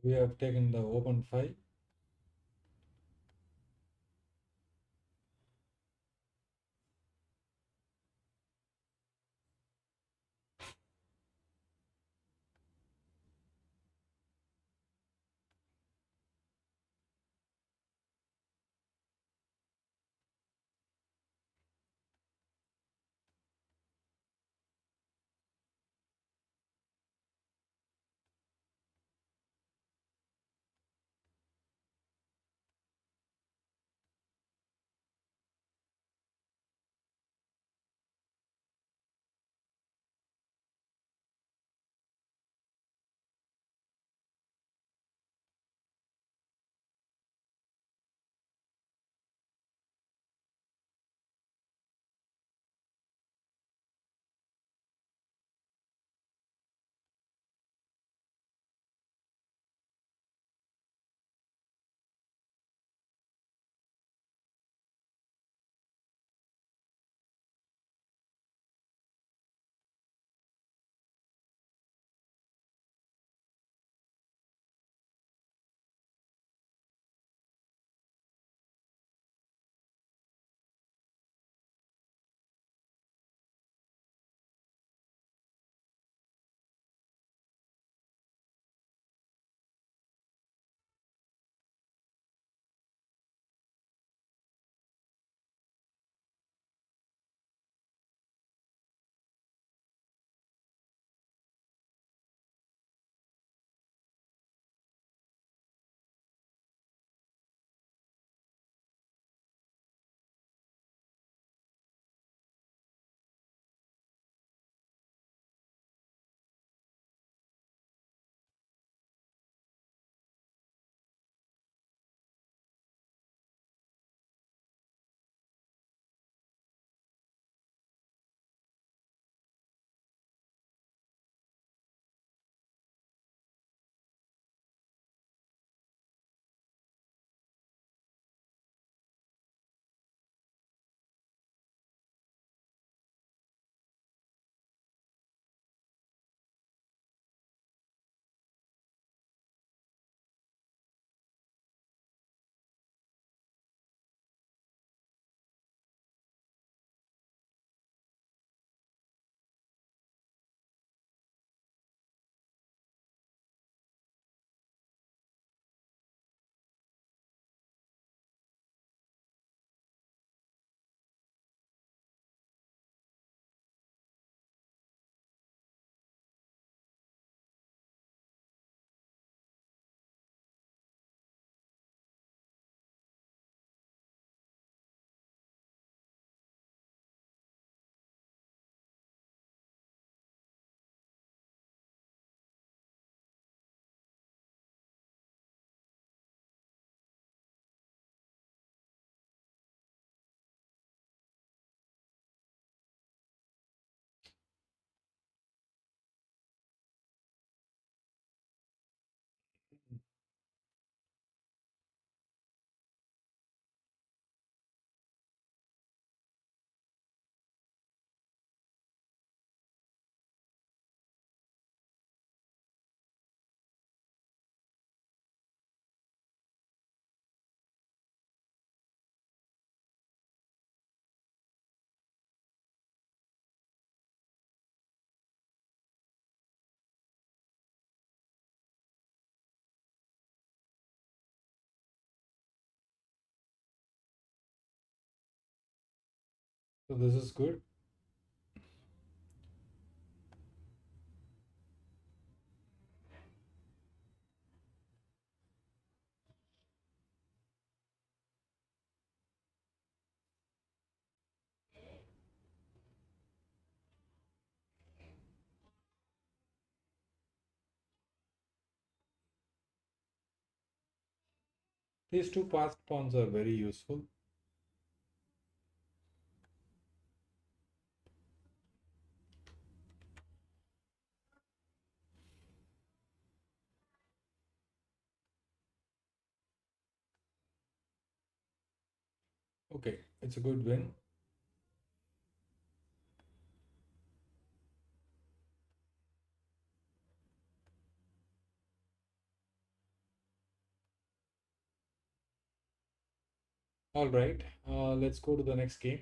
We have taken the open 5. So this is good. These two passed pawns are very useful. Okay, it's a good win. All right, let's go to the next game.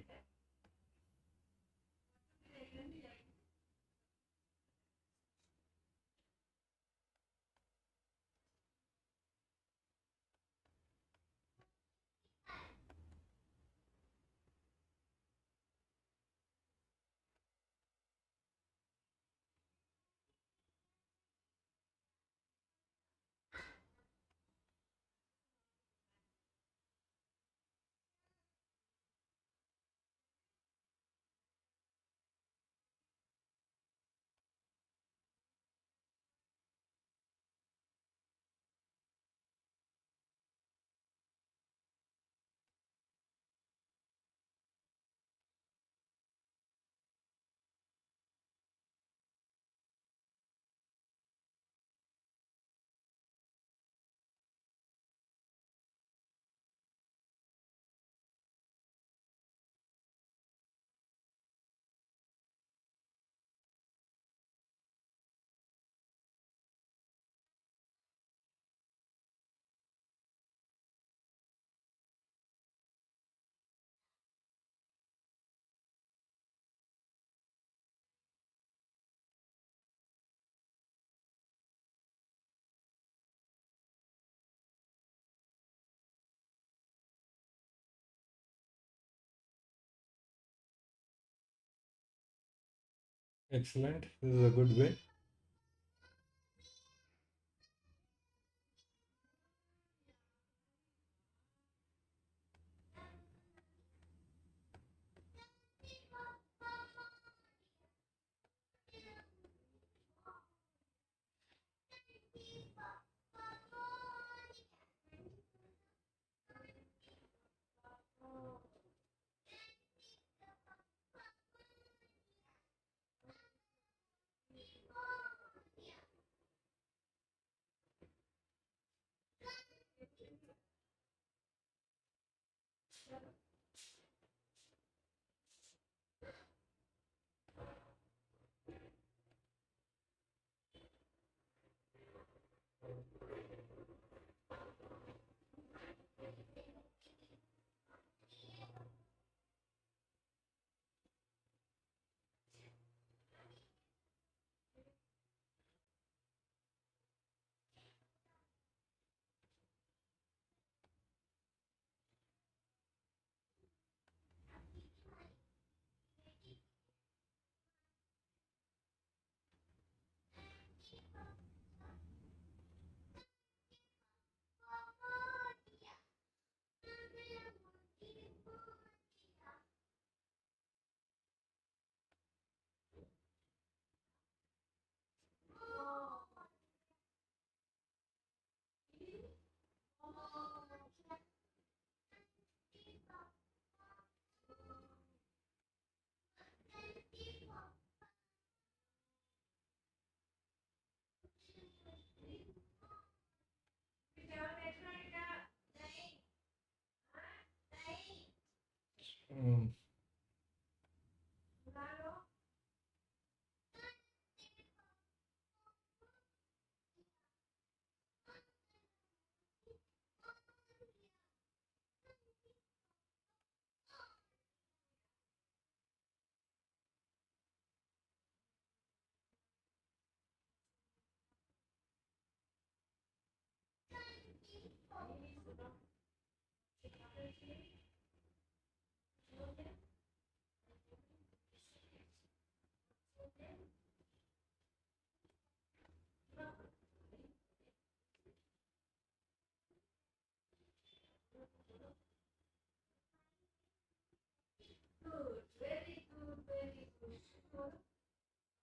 Excellent. This is a good win. Um,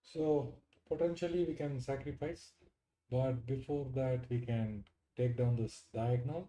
so potentially we can sacrifice, but before that we can take down this diagonal.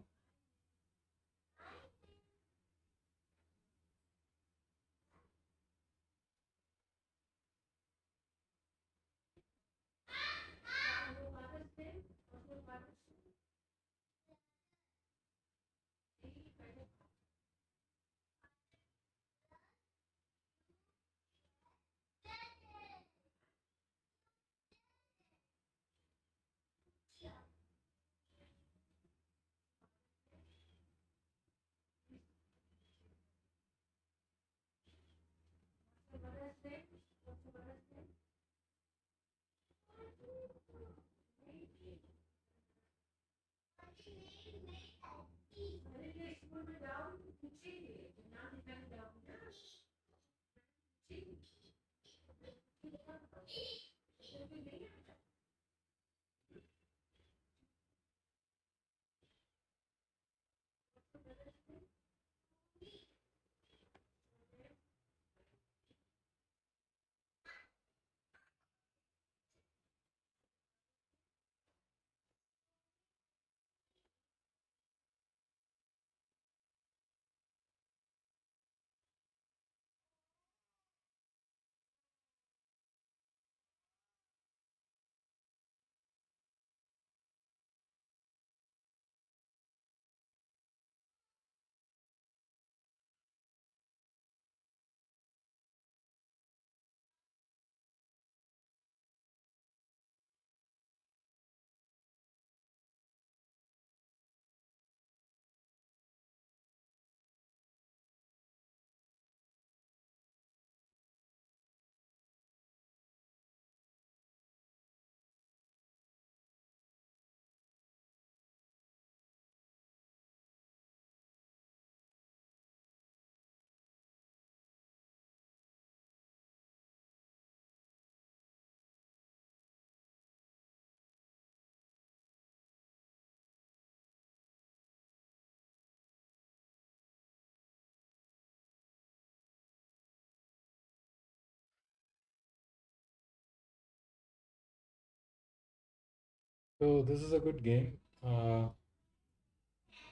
So this is a good game.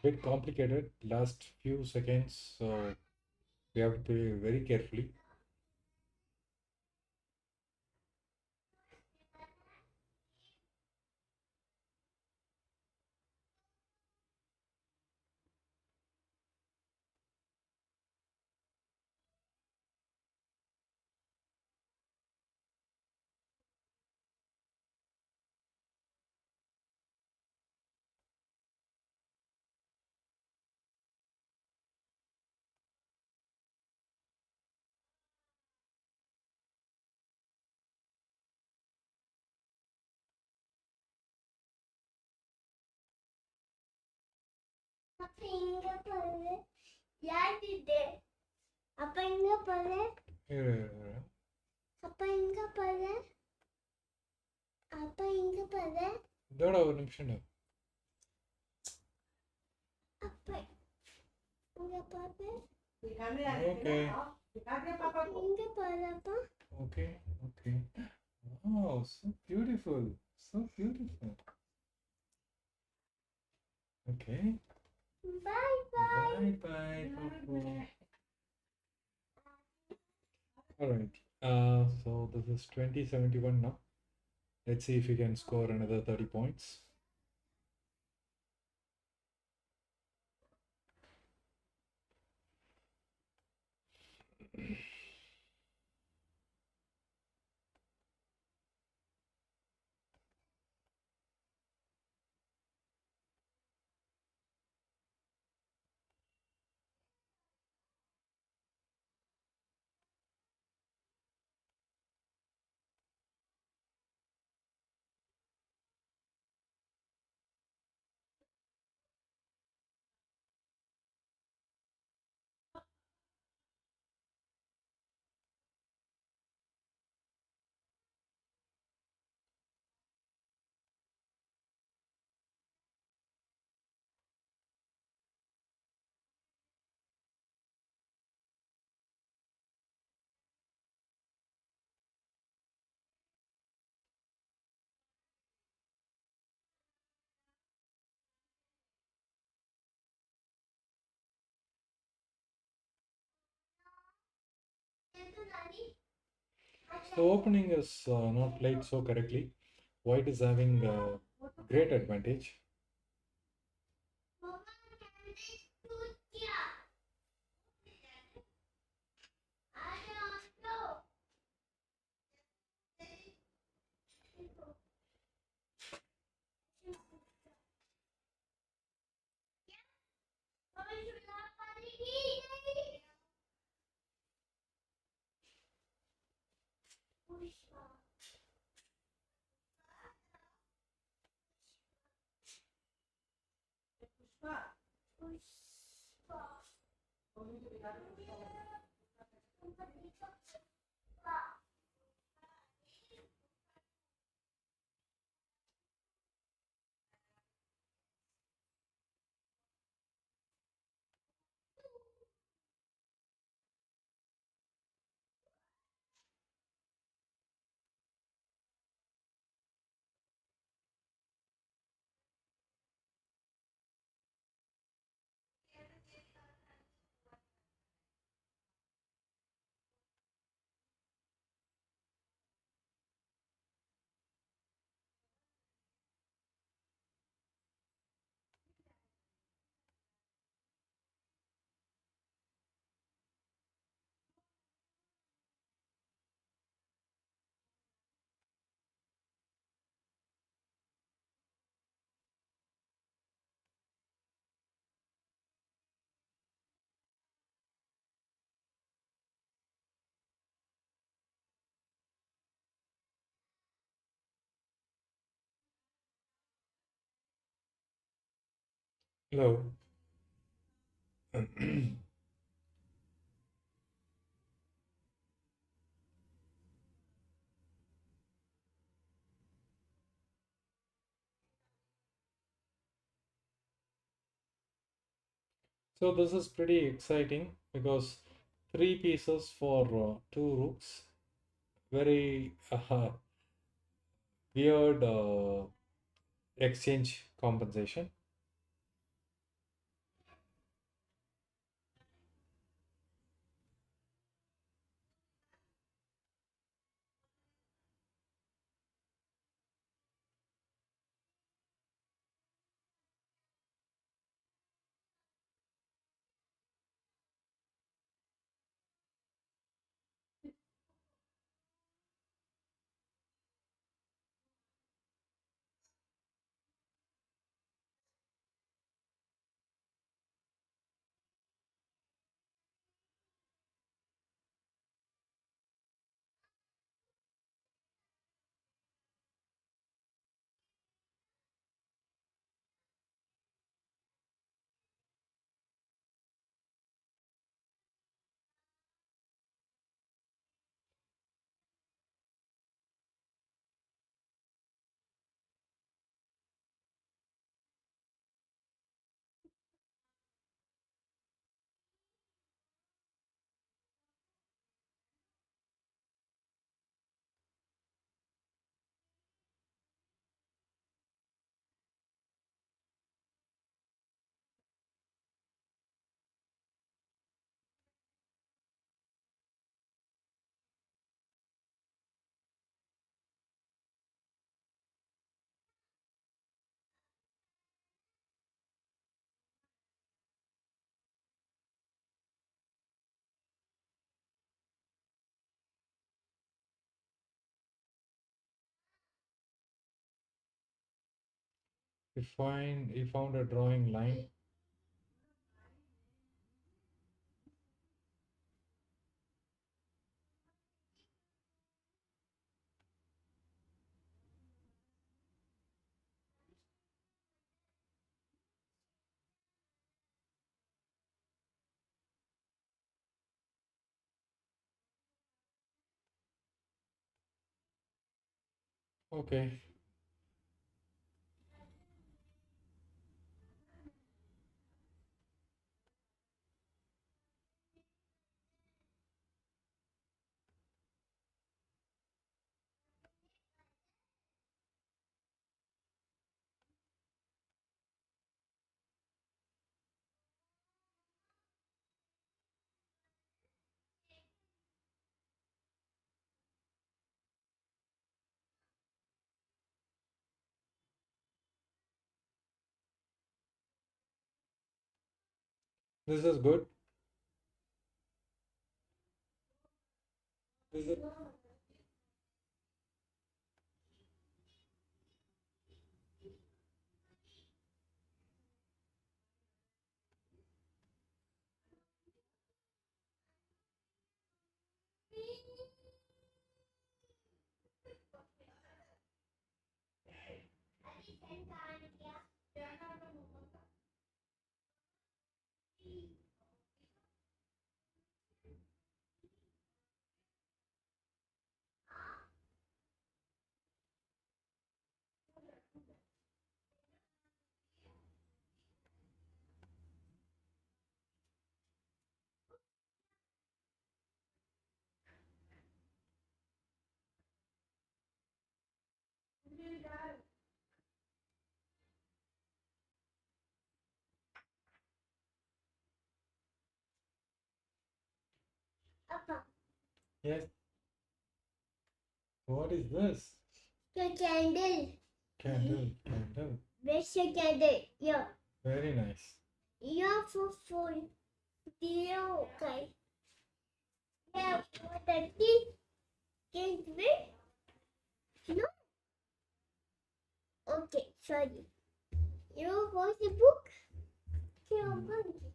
Bit complicated. Last few seconds, so we have to play very carefully. அப்ப இங்க பாரு யாருது அப்ப இங்க பாரு Here, here. அப்ப இங்க பாரு அப்ப இங்க பாரு இதோட ஒரு நிமிஷம் இரு. அப்ப இங்க பாரு Okay, இங்க பாரு அப்பா okay, okay. Oh, so beautiful, so beautiful. Okay, bye bye bye bye, Papu. All right. So this is 2071 now. Let's see if we can score another 30 points. The opening is not played so correctly. White is having great advantage. Hello. So this is pretty exciting because three pieces for two rooks. Very weird exchange compensation. You found a drawing line. Okay. This is good. This is Yes. What is this? The candle. Candle. Candle. Where's the candle? Yeah. Very nice. Yeah, for full. Yeah, okay. Yeah, for the tea. Can't wait. No. Okay, sorry. You want the book? You want it?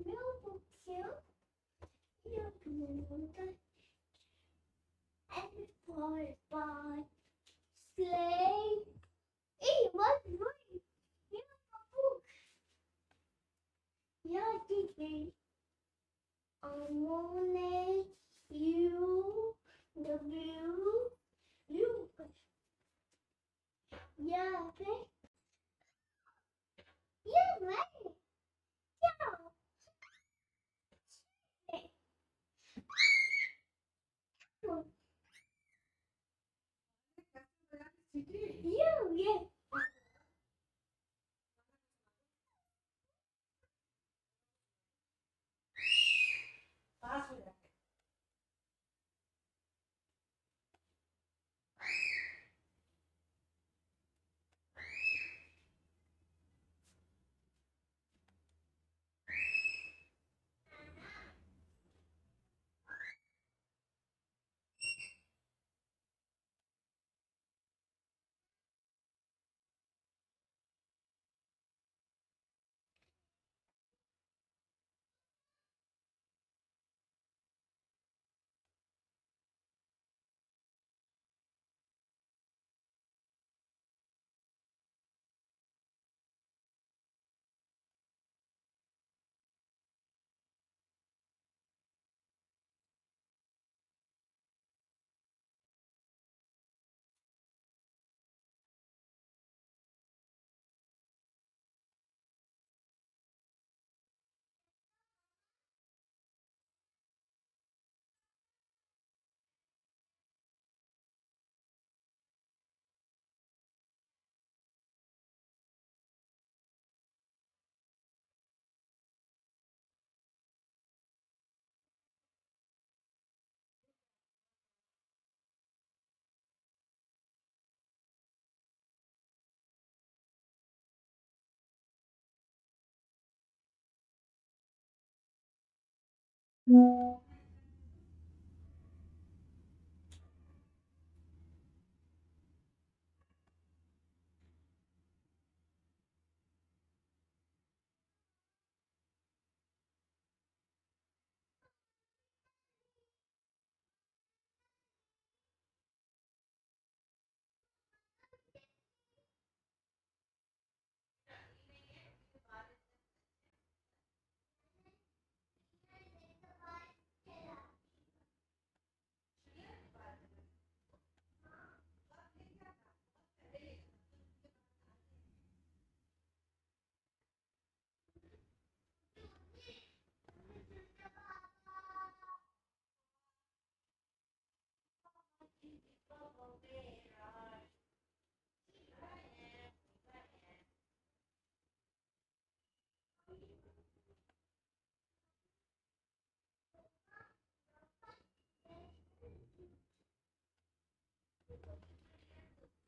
No book here. You want the apple pie. Sleigh. Hey, what's right? You have a book. Yeah, teacher. I want you, the blue, you. Yeah, okay. Yeah, right. Yeah. Yeah, yeah.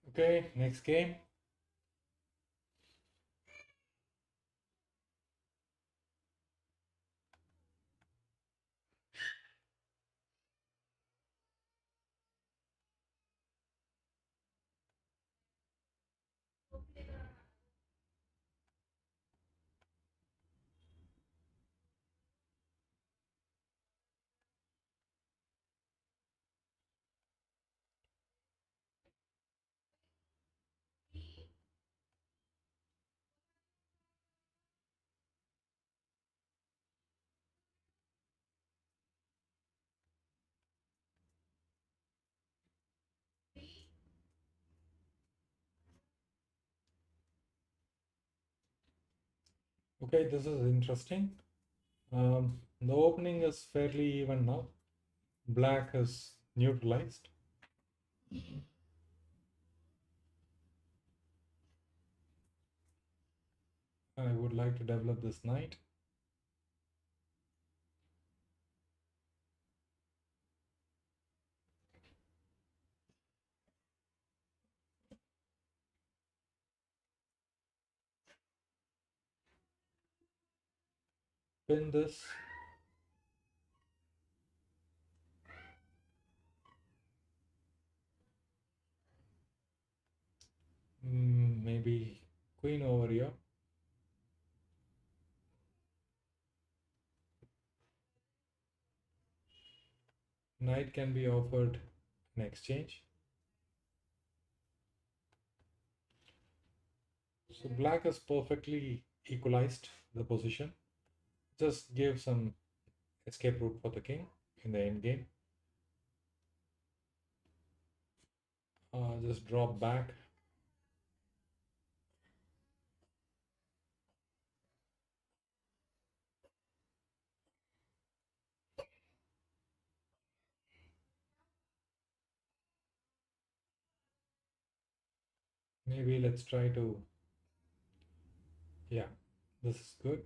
Okay, next game. Okay, this is interesting. The opening is fairly even now. Black is neutralized. I would like to develop this knight. pin this. Maybe queen over here. Knight can be offered in exchange. So black has perfectly equalized the position. Just give some escape route for the king in the end game. Just drop back. Maybe let's try to, yeah, this is good.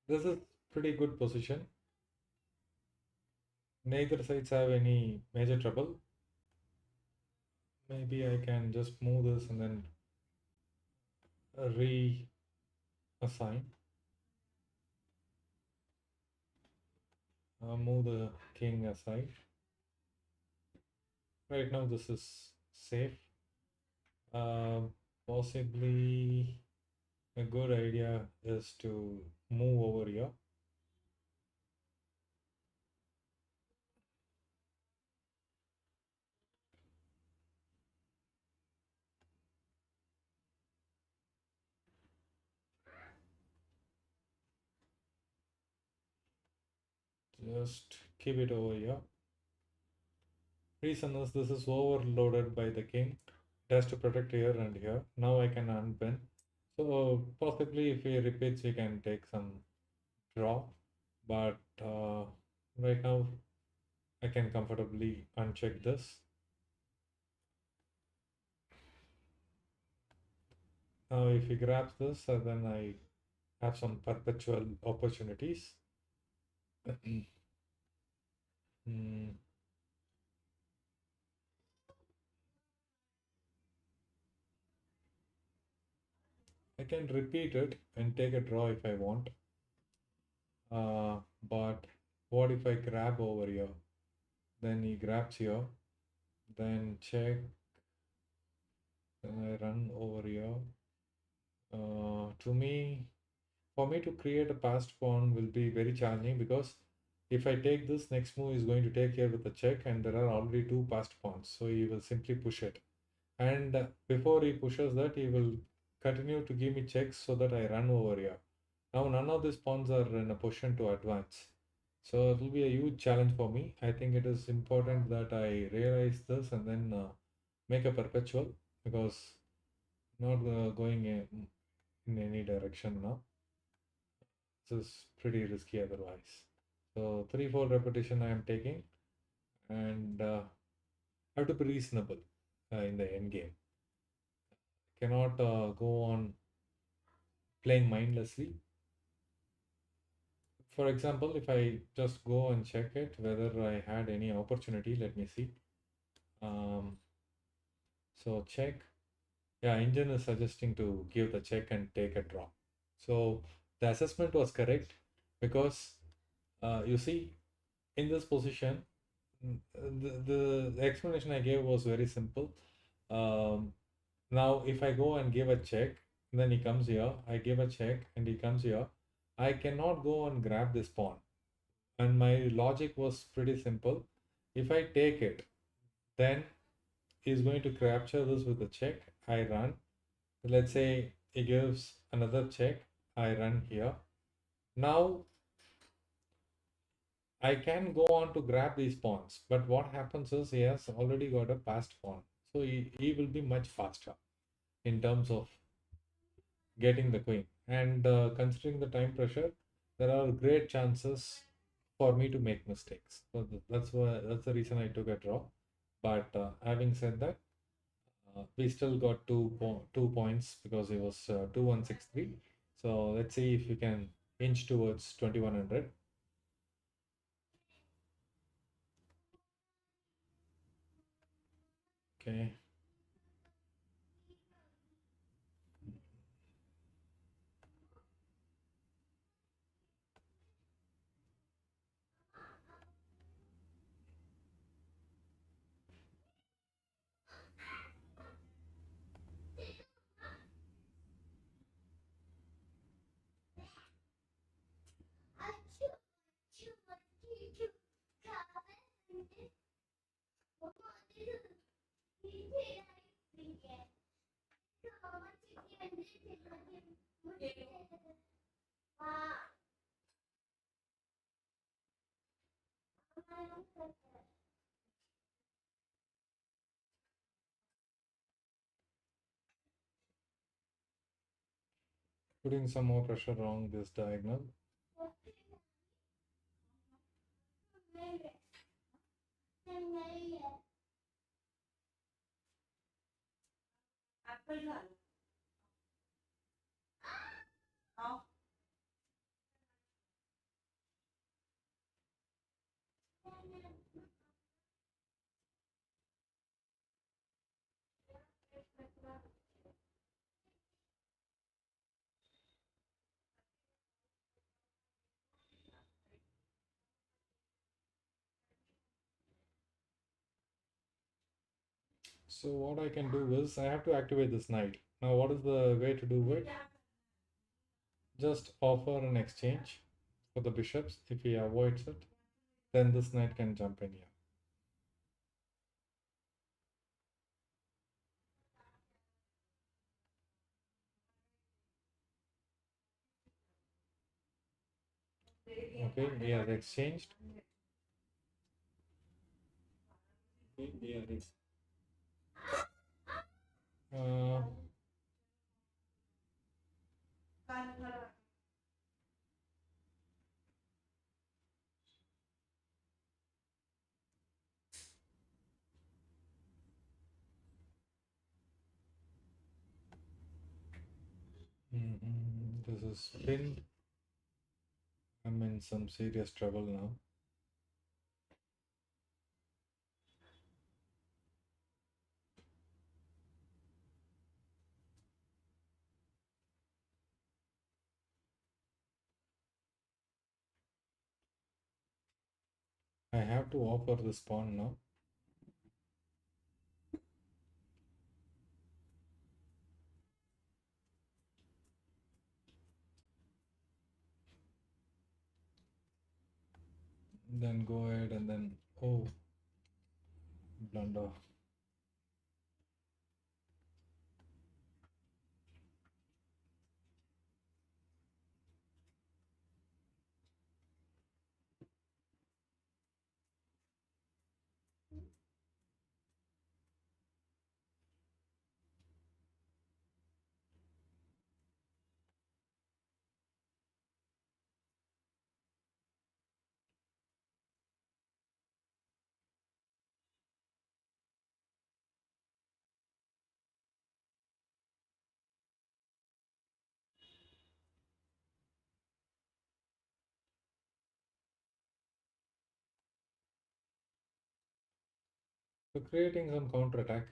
This is pretty good position. Neither sides have any major trouble. Maybe I can just move this and then reassign. Move the king aside. Right now this is safe. Possibly a good idea is to move over here. Just keep it over here. Reason is this is overloaded by the king. It has to protect here and here. Now I can unpin. So possibly if he repeats, we can take some draw. But right now I can comfortably uncheck this. Now if he grabs this, then I have some perpetual opportunities. Hmm. I can repeat it and take a draw if I want. But what if I grab over here? Then he grabs here. Then check. Then I run over here. For me to create a passed pawn will be very challenging because if I take this, next move is going to take here with a check, and there are already two passed pawns. So he will simply push it. And before he pushes that, he will continue to give me checks so that I run over here. Now none of these pawns are in a position to advance. So it will be a huge challenge for me. I think it is important that I realize this and then make a perpetual, because not going in any direction now. This is pretty risky otherwise. So 3-4 repetition I am taking, and have to be reasonable in the end game. Cannot go on playing mindlessly. For example, if I just go and check it whether I had any opportunity, let me see. So check. Yeah, engine is suggesting to give the check and take a draw. So the assessment was correct because you see in this position, the explanation I gave was very simple. Now if I go and give a check, then he comes here, I give a check and he comes here, I cannot go and grab this pawn. And my logic was pretty simple. If I take it, then he's going to capture this with a check. I run. Let's say he gives another check. I run here. Now I can go on to grab these pawns. But what happens is he has already got a passed pawn. So he will be much faster in terms of getting the queen. And considering the time pressure, there are great chances for me to make mistakes. So that's the reason I took a draw. But having said that, we still got 2 points because it was 2163. So let's see if you can inch towards 2100. Okay. Putting some more pressure on this diagonal. So what I can do is I have to activate this knight. Now what is the way to do it? Just offer an exchange for the bishops. If he avoids it, then this knight can jump in here. Okay, he has exchanged. Okay, he has uh, this is pinned. I'm in some serious trouble now. I have to offer this pawn now. Then go ahead and then, oh, blunder. So creating some counter attack.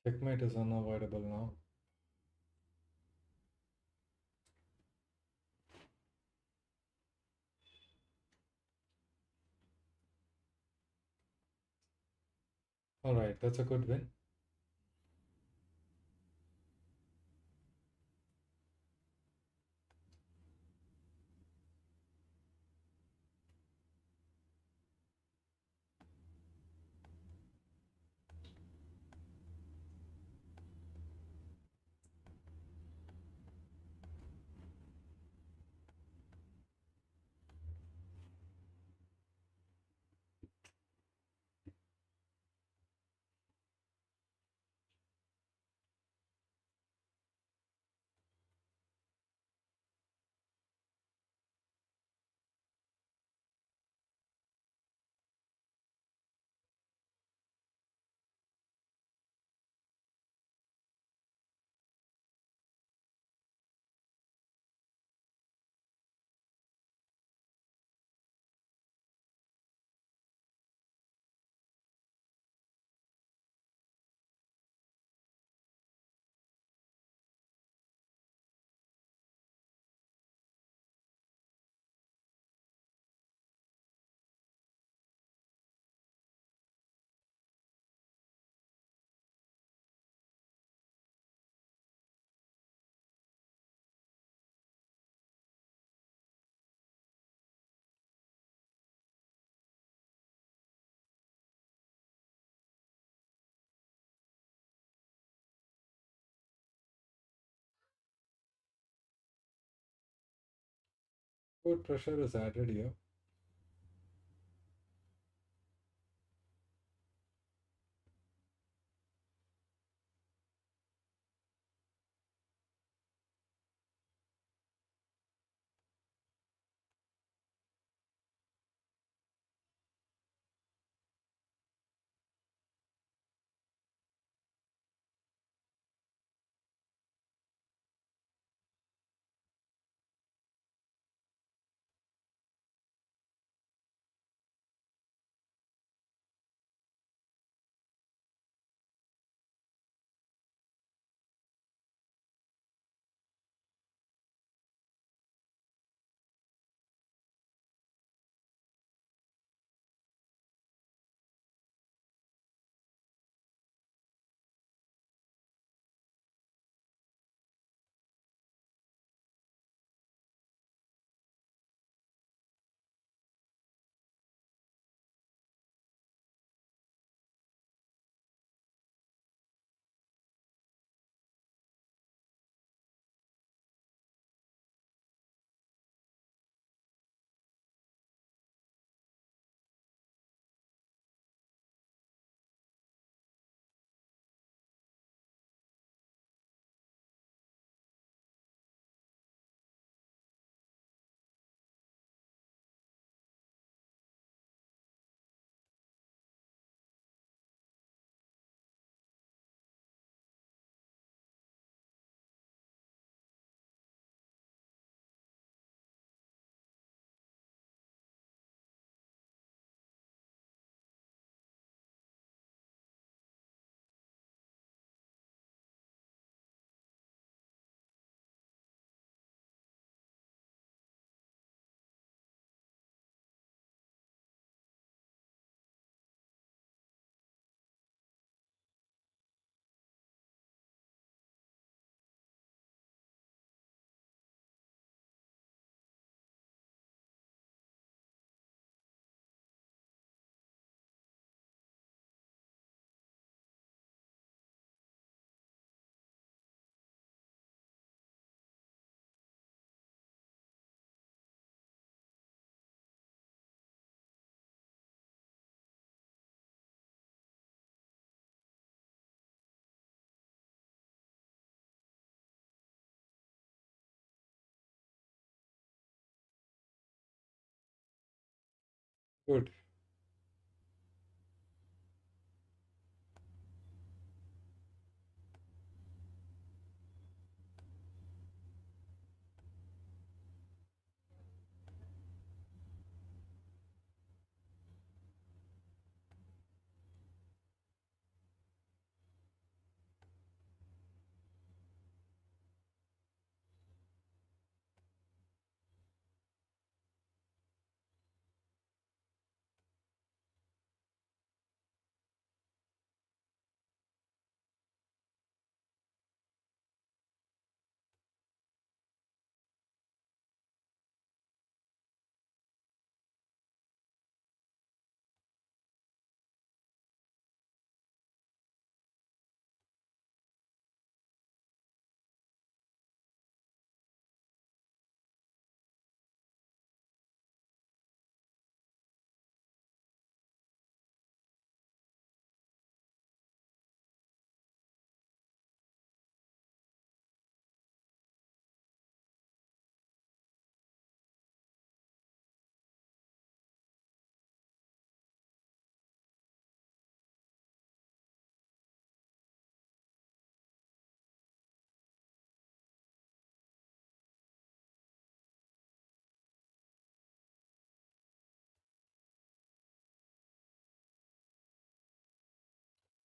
Checkmate is unavoidable now. Alright, that's a good win. Good pressure is added here. Good.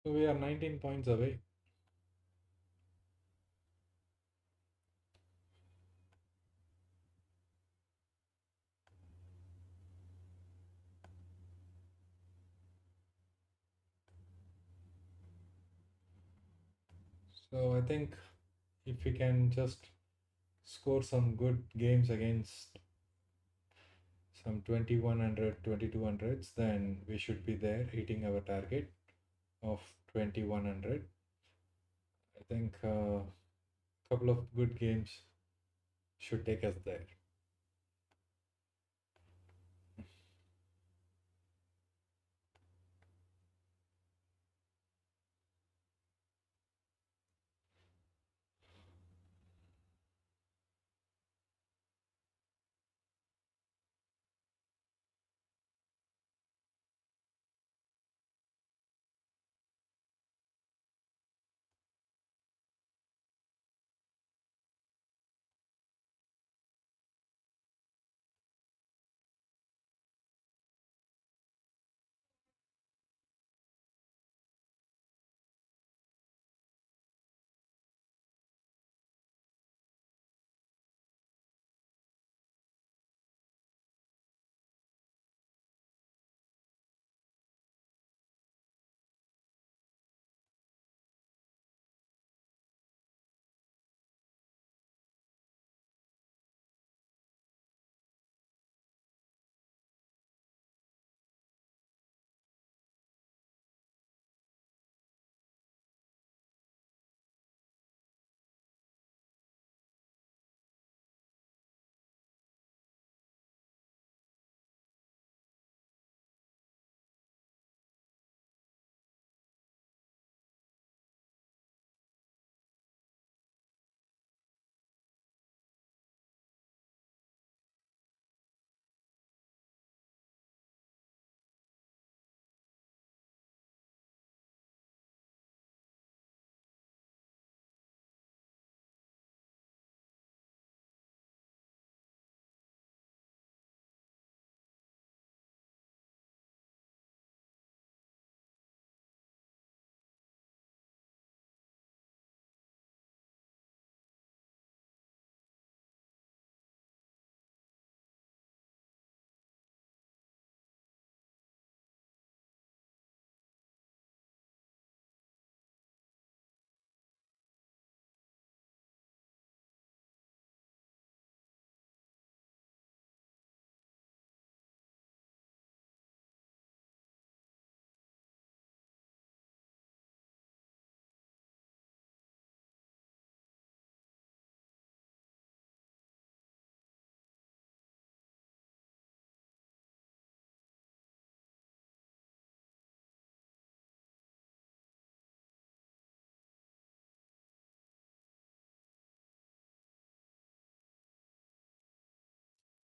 So we are 19 points away. So I think if we can just score some good games against some 2100, 2200s, then we should be there hitting our target of 2100. I think a couple of good games should take us there.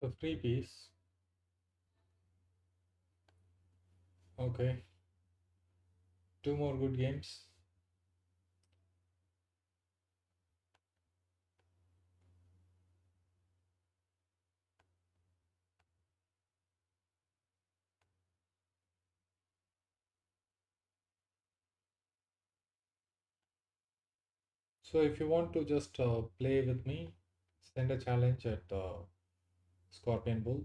So three piece. Okay. Two more good games. So if you want to just play with me, send a challenge at Scorpion Bull.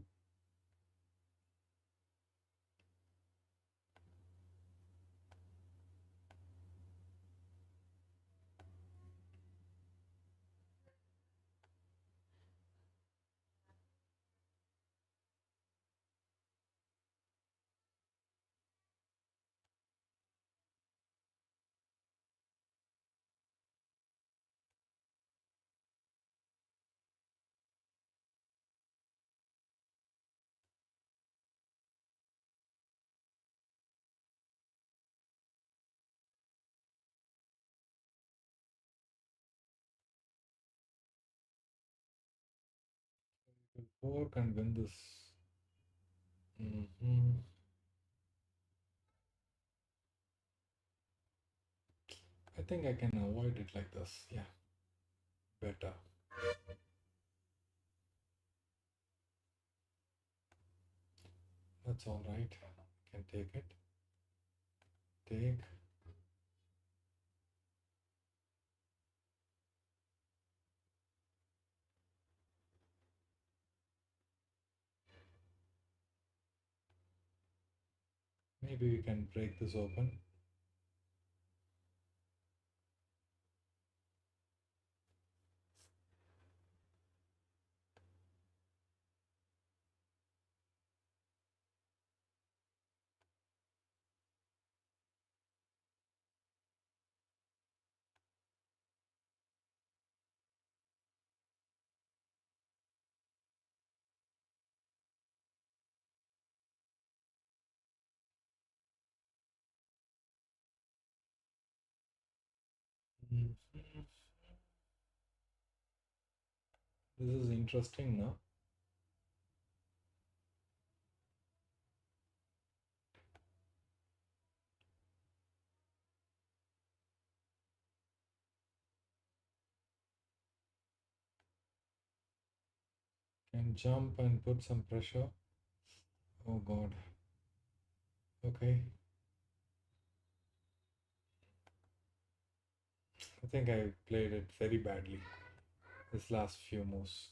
You will work and win this. Mhm. I think I can avoid it like this. Yeah, better. That's all right. I can take it. Take. Maybe we can break this open. Mhm. This is interesting now. Can jump and put some pressure. Oh God. Okay. I think I played it very badly this last few moves.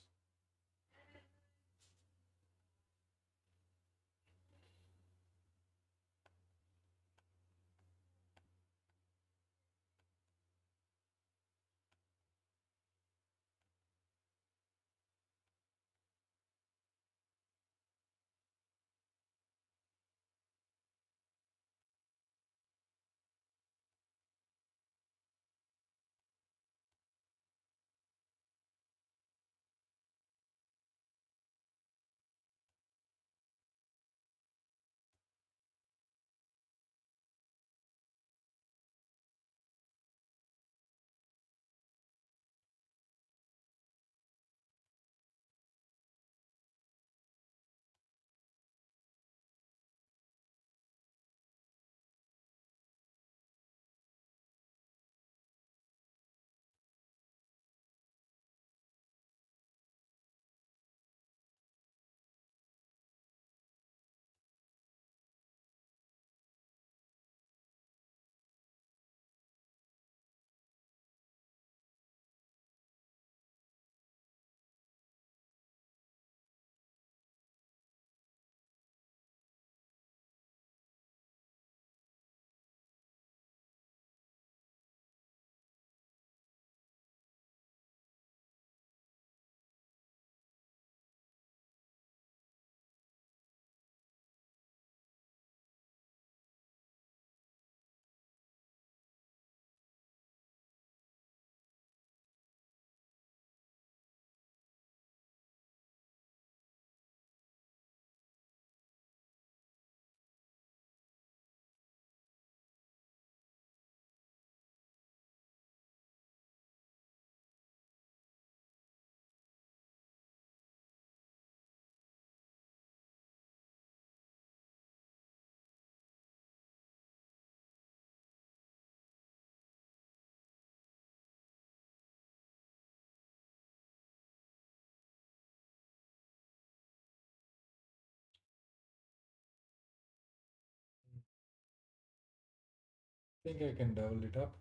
I think I can double it up.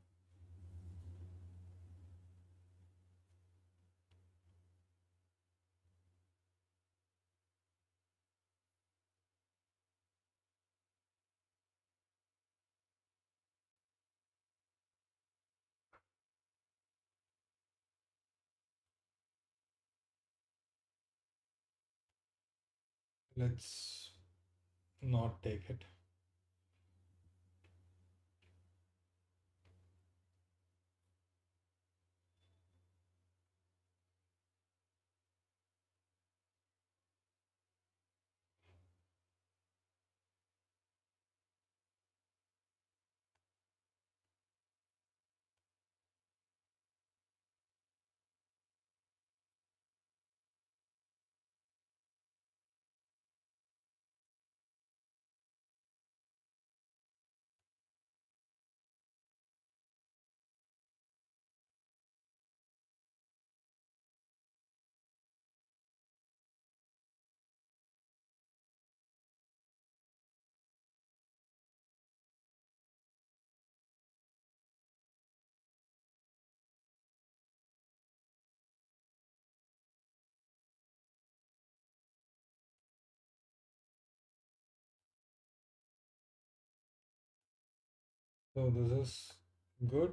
Let's not take it. So this is good.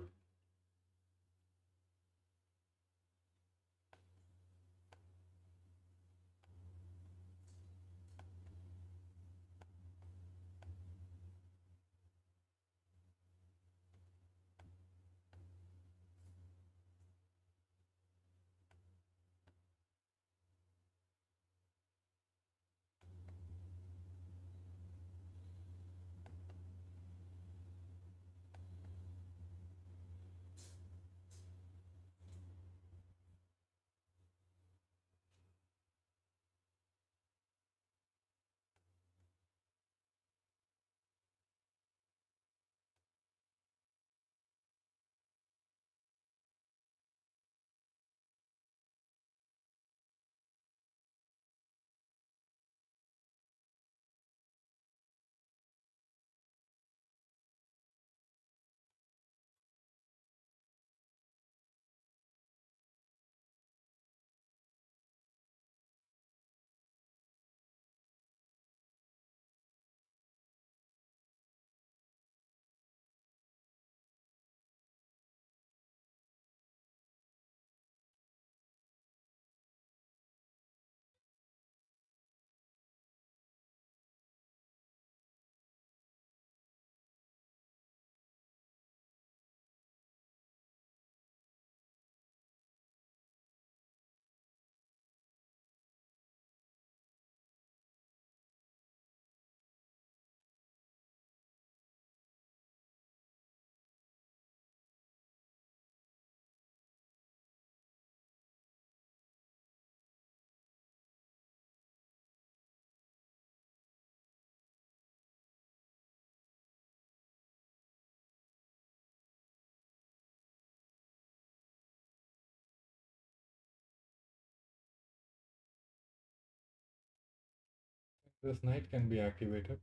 This knight can be activated.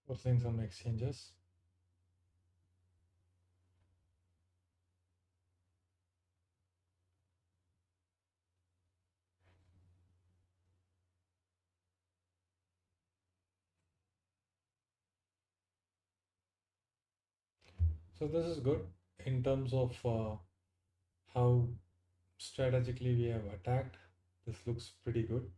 Forcing some exchanges. So this is good in terms of how strategically we have attacked. This looks pretty good.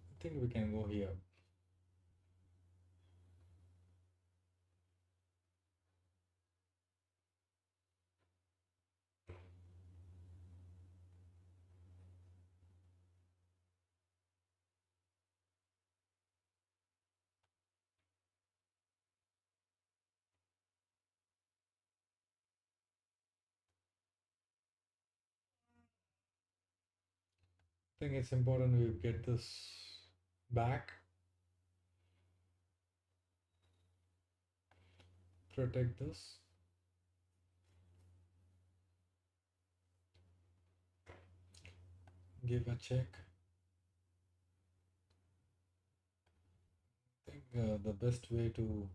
I think we can go here. I think it's important we get this back, protect this. Give a check. I think the best way to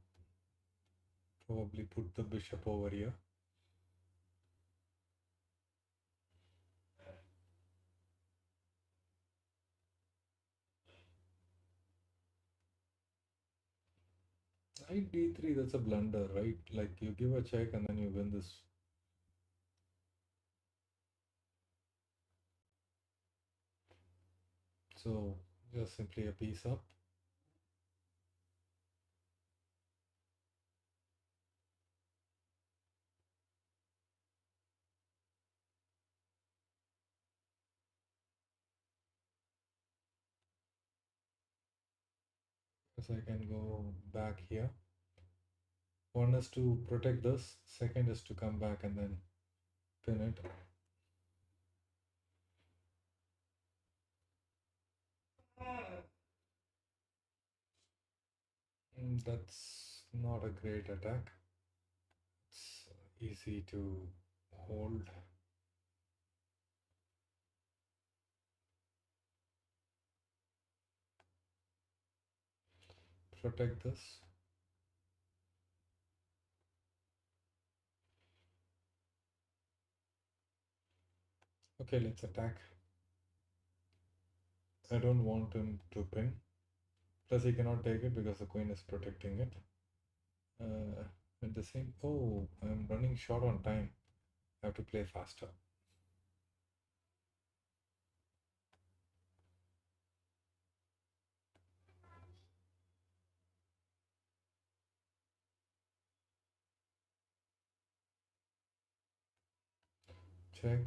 probably put the bishop over here. Knight d3, that's a blunder, right? Like you give a check and then you win this. So just simply a piece up. Because I can go back here. One is to protect this, second is to come back and then pin it. That's not a great attack. It's easy to hold. Protect this. Okay, let's attack. I don't want him to pin. Plus, he cannot take it because the queen is protecting it. At the same, oh, I'm running short on time. I have to play faster. Check.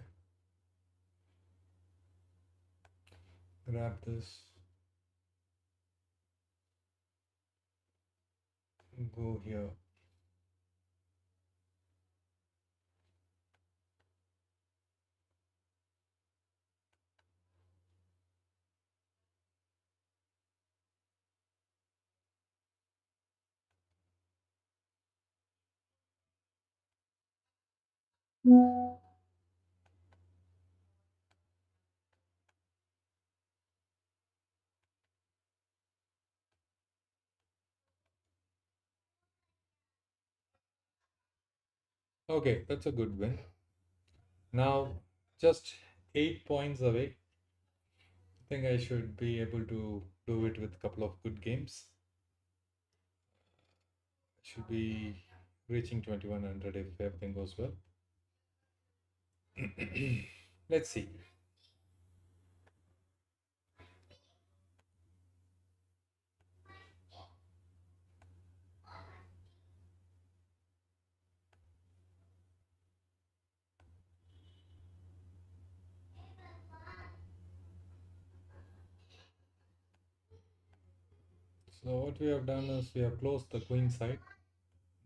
Grab this. Go here. Okay, that's a good win. Now, just 8 points away. I think I should be able to do it with a couple of good games. Should be reaching 2100 if everything goes well. Let's see. So what we have done is we have closed the queen side.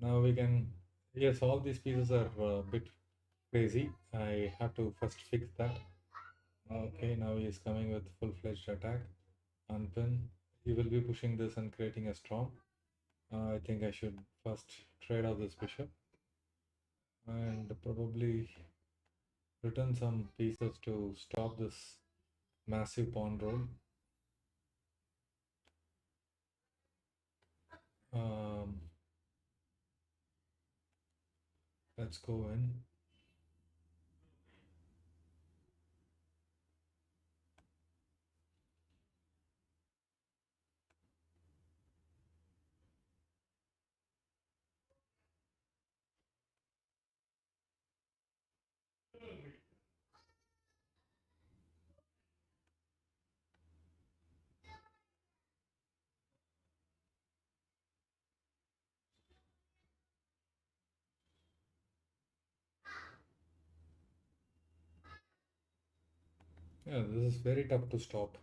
Now we can, yes, all these pieces are a bit crazy. I have to first fix that. Okay, now he is coming with full-fledged attack. Unpin. He will be pushing this and creating a storm. I think I should first trade out this bishop and probably return some pieces to stop this massive pawn roll. Um, let's go in. Yeah, this is very tough to stop.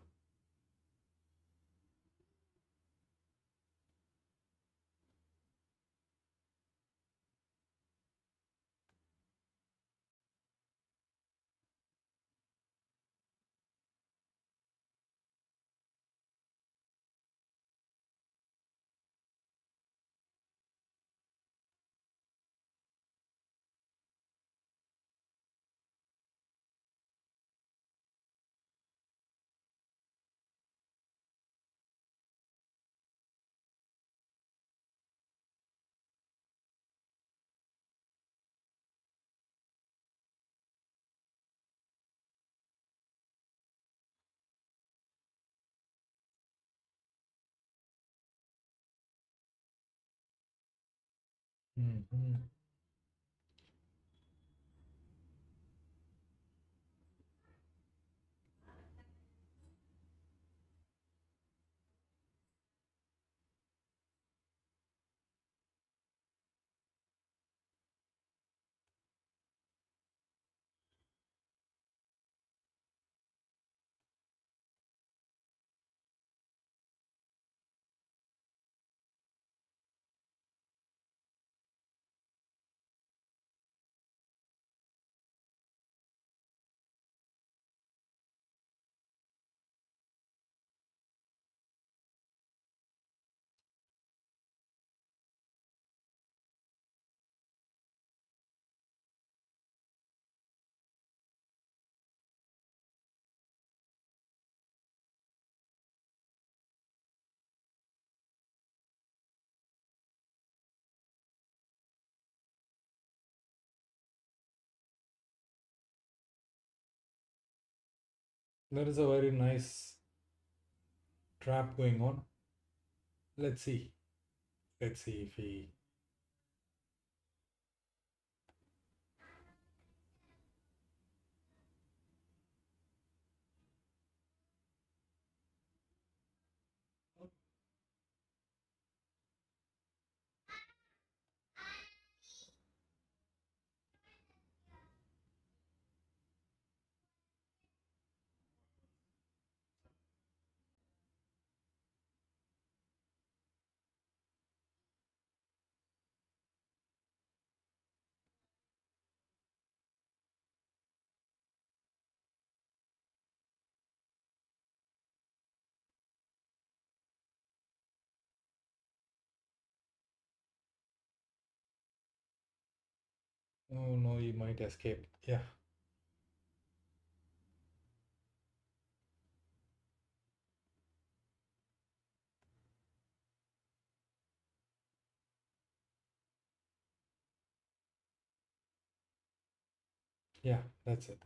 Mhm. There is a very nice trap going on. Let's see. Let's see if he. Oh no, he might escape. Yeah, yeah, that's it.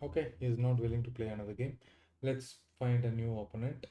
Okay, he's not willing to play another game. Let's find a new opponent.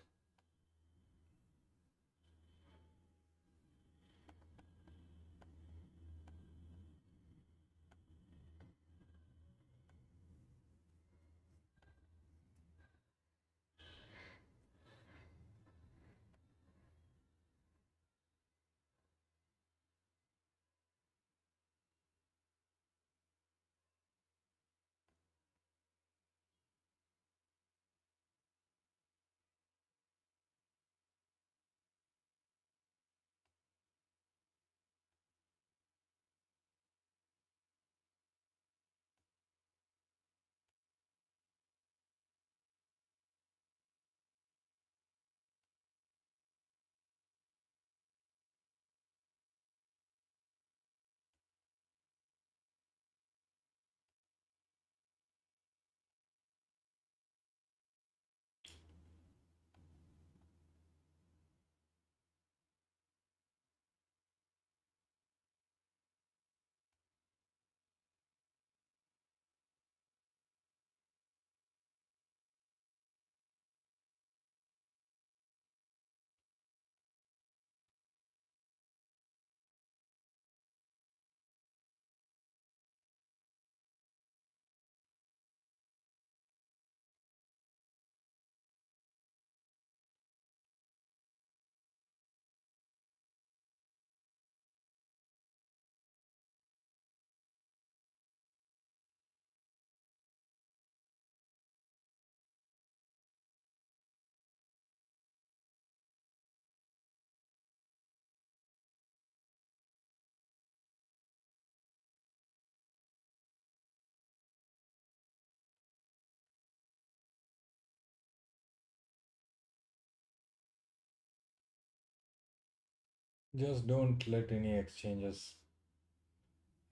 Just don't let any exchanges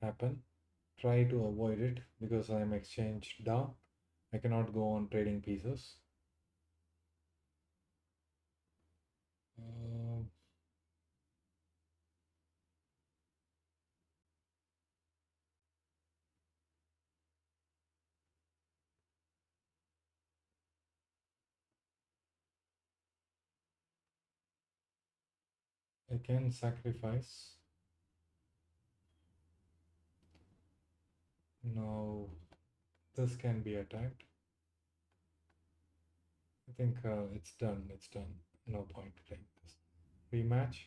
happen. Try to avoid it because I am exchanged down. I cannot go on trading pieces. Uh, I can sacrifice. Now this can be attacked. I think it's done. It's done. No point playing this. Rematch.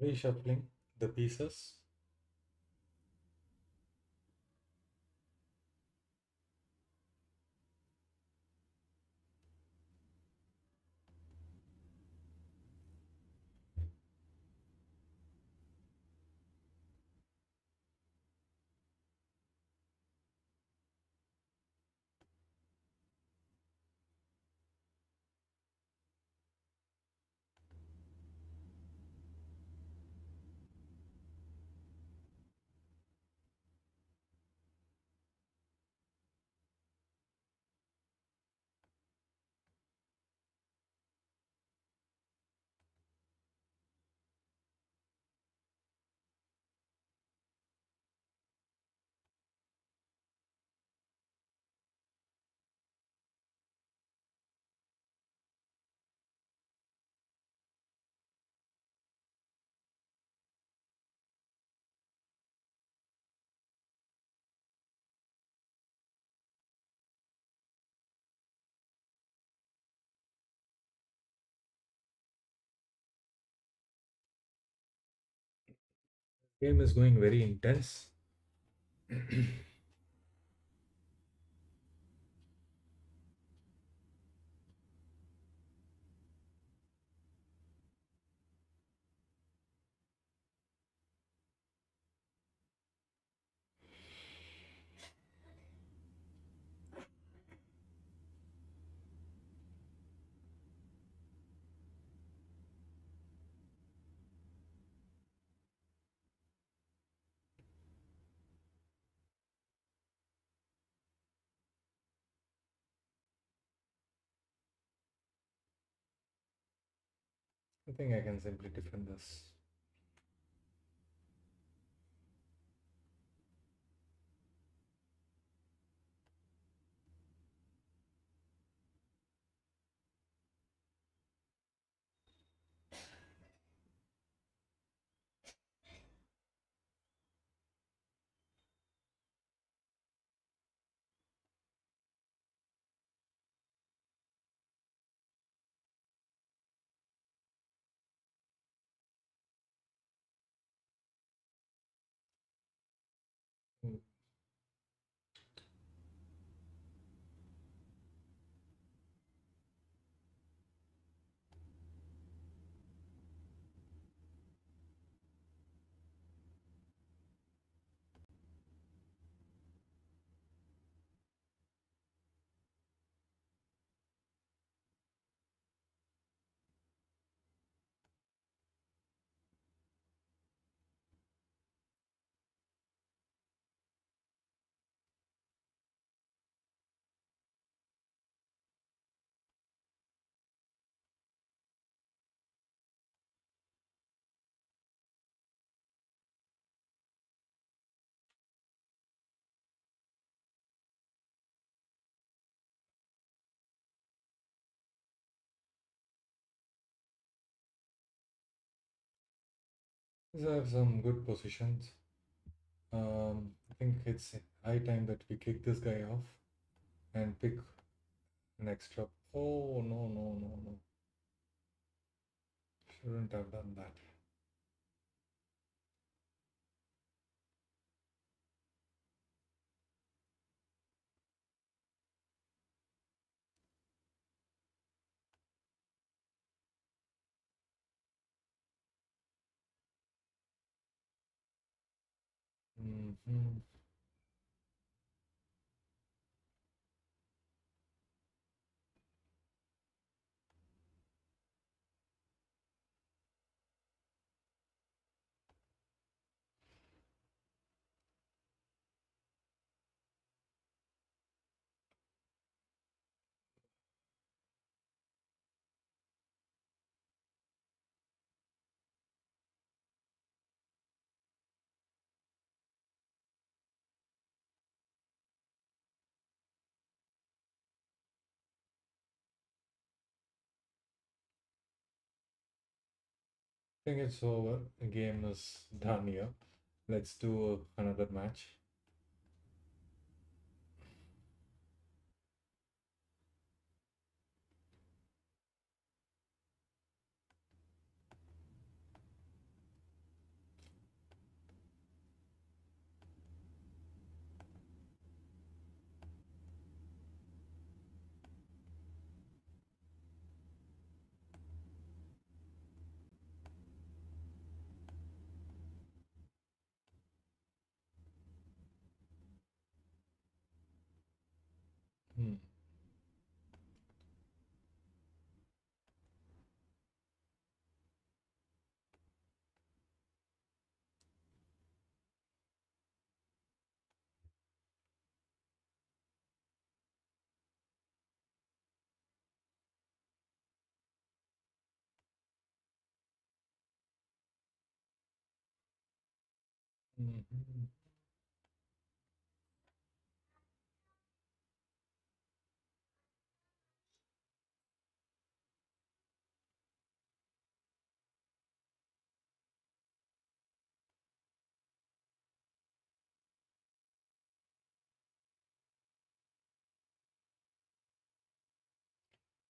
reshuffling the pieces. Game is going very intense. I think I can simply defend this. Mm, These are some good positions. I think it's high time that we kick this guy off and pick an extra. Oh, no, no, no, no. Shouldn't have done that. Hmm. I think it's over. The game is done here. Let's do another match. Hmm. Mhm.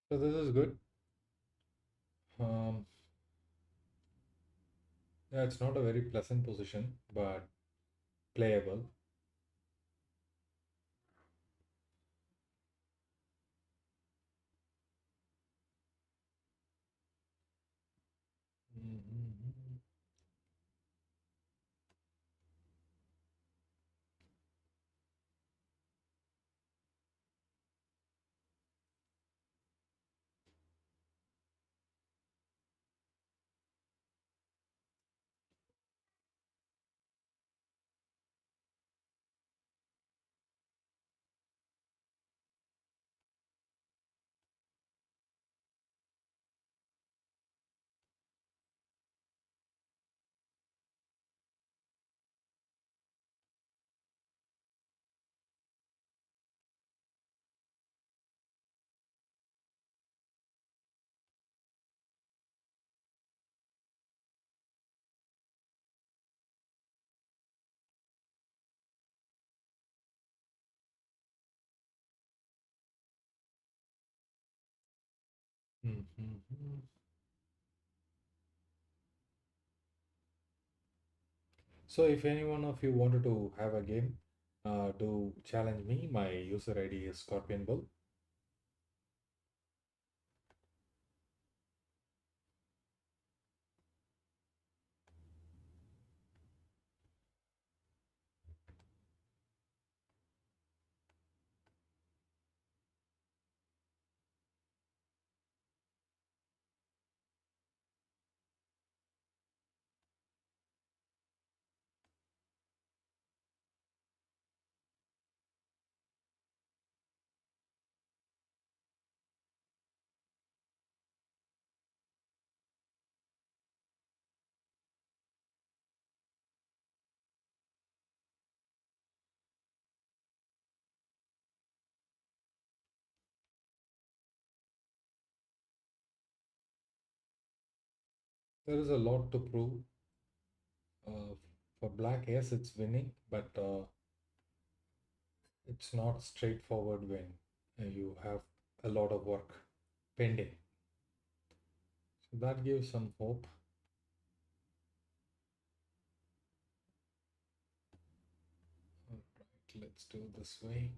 So this is good. Um, yeah, it's not a very pleasant position, but playable. Mhm. Mhm. So if any one of you wanted to have a game, do challenge me. My user ID is Scorpion Bull. There is a lot to prove. Uh, for black, yes, it's winning, but it's not straightforward win. You have a lot of work pending. So that gives some hope. All right, let's do this way.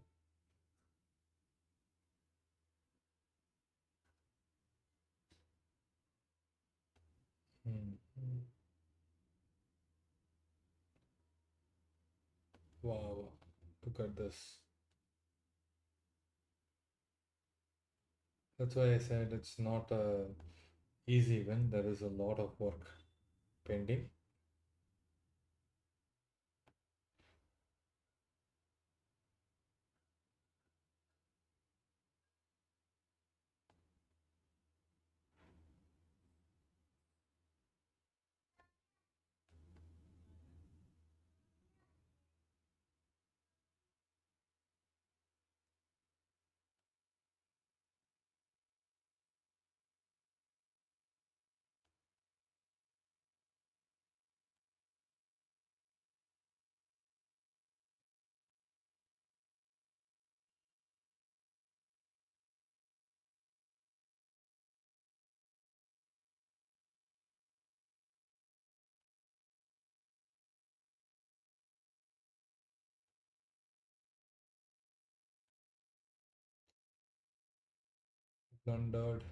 Mhm. Wow, look at this. That's why I said it's not a easy win. There is a lot of work pending. Plundered.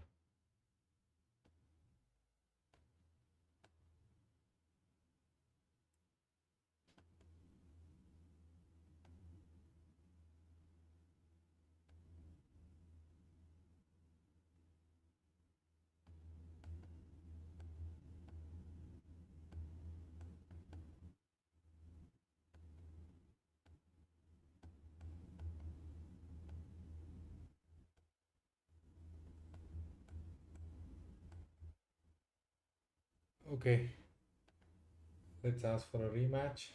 Okay, let's ask for a rematch.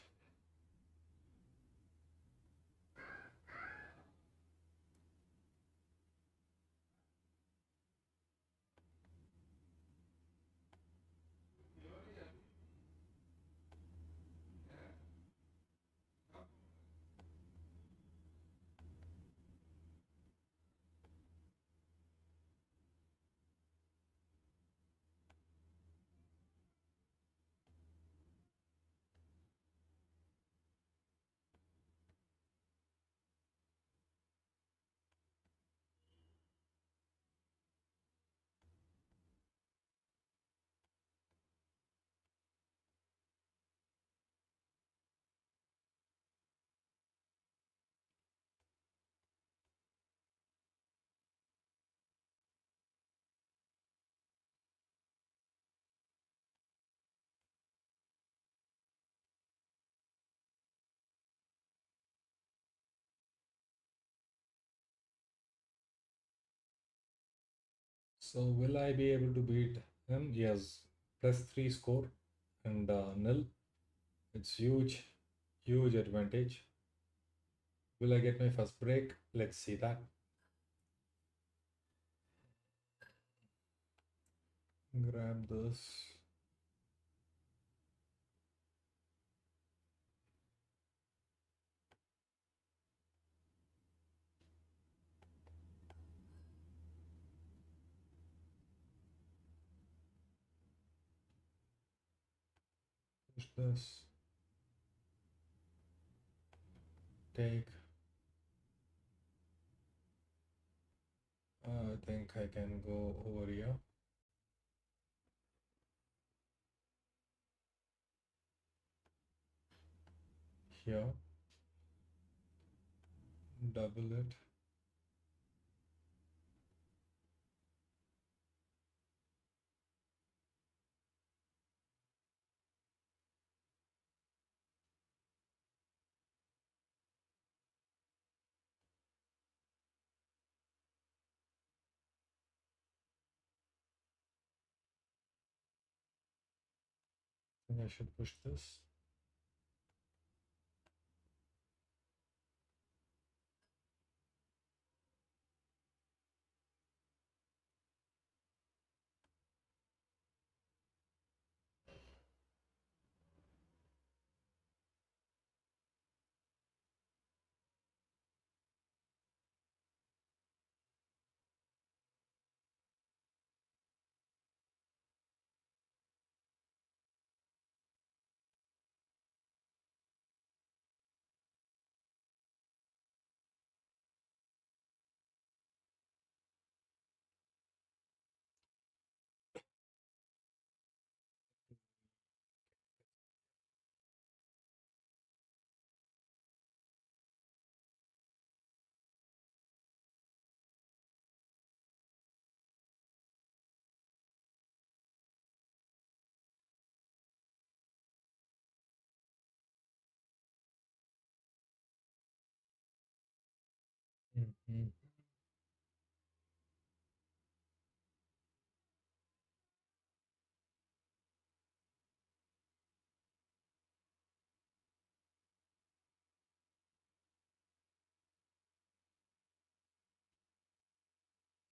So will I be able to beat him? Yes. Plus 3 score and nil. It's huge, huge advantage. Will I get my first break? Let's see that. Grab this. Push this. Take. I think I can go over here. Here. Double it. I think I should push this. Mhm.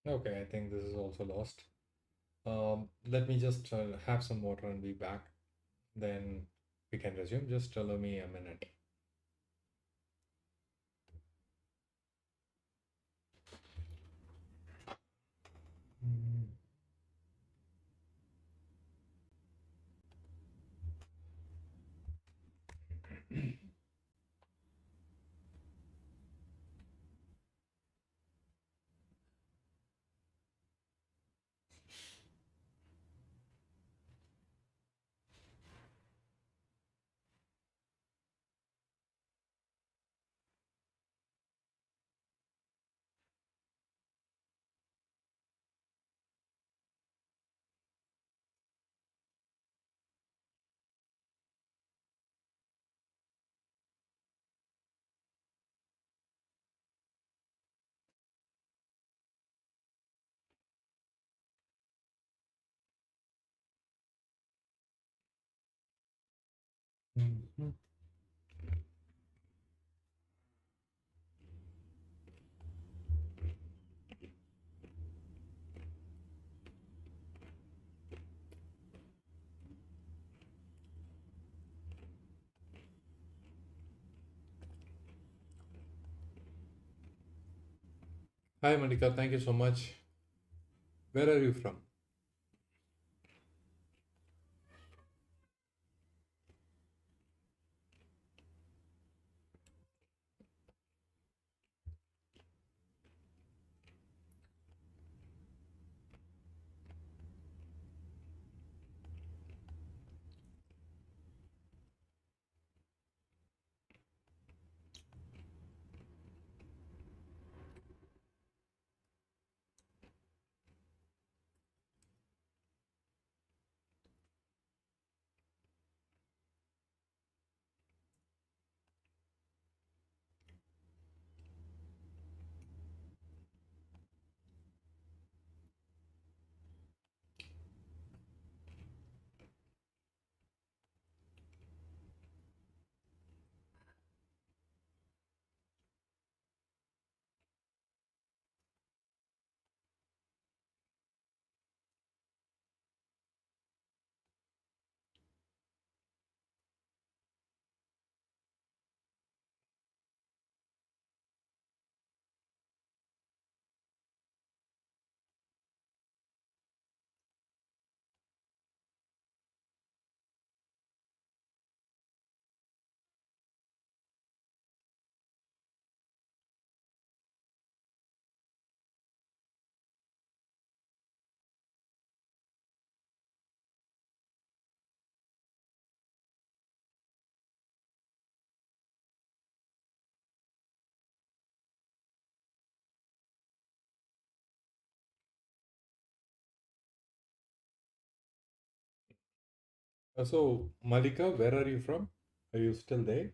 Okay, I think this is also lost. Let me just have some water and be back. Then we can resume. Just allow me a minute. Mm. Mhm. Hi, Monica. Thank you so much. Where are you from? So, Malika, where are you from? Are you still there?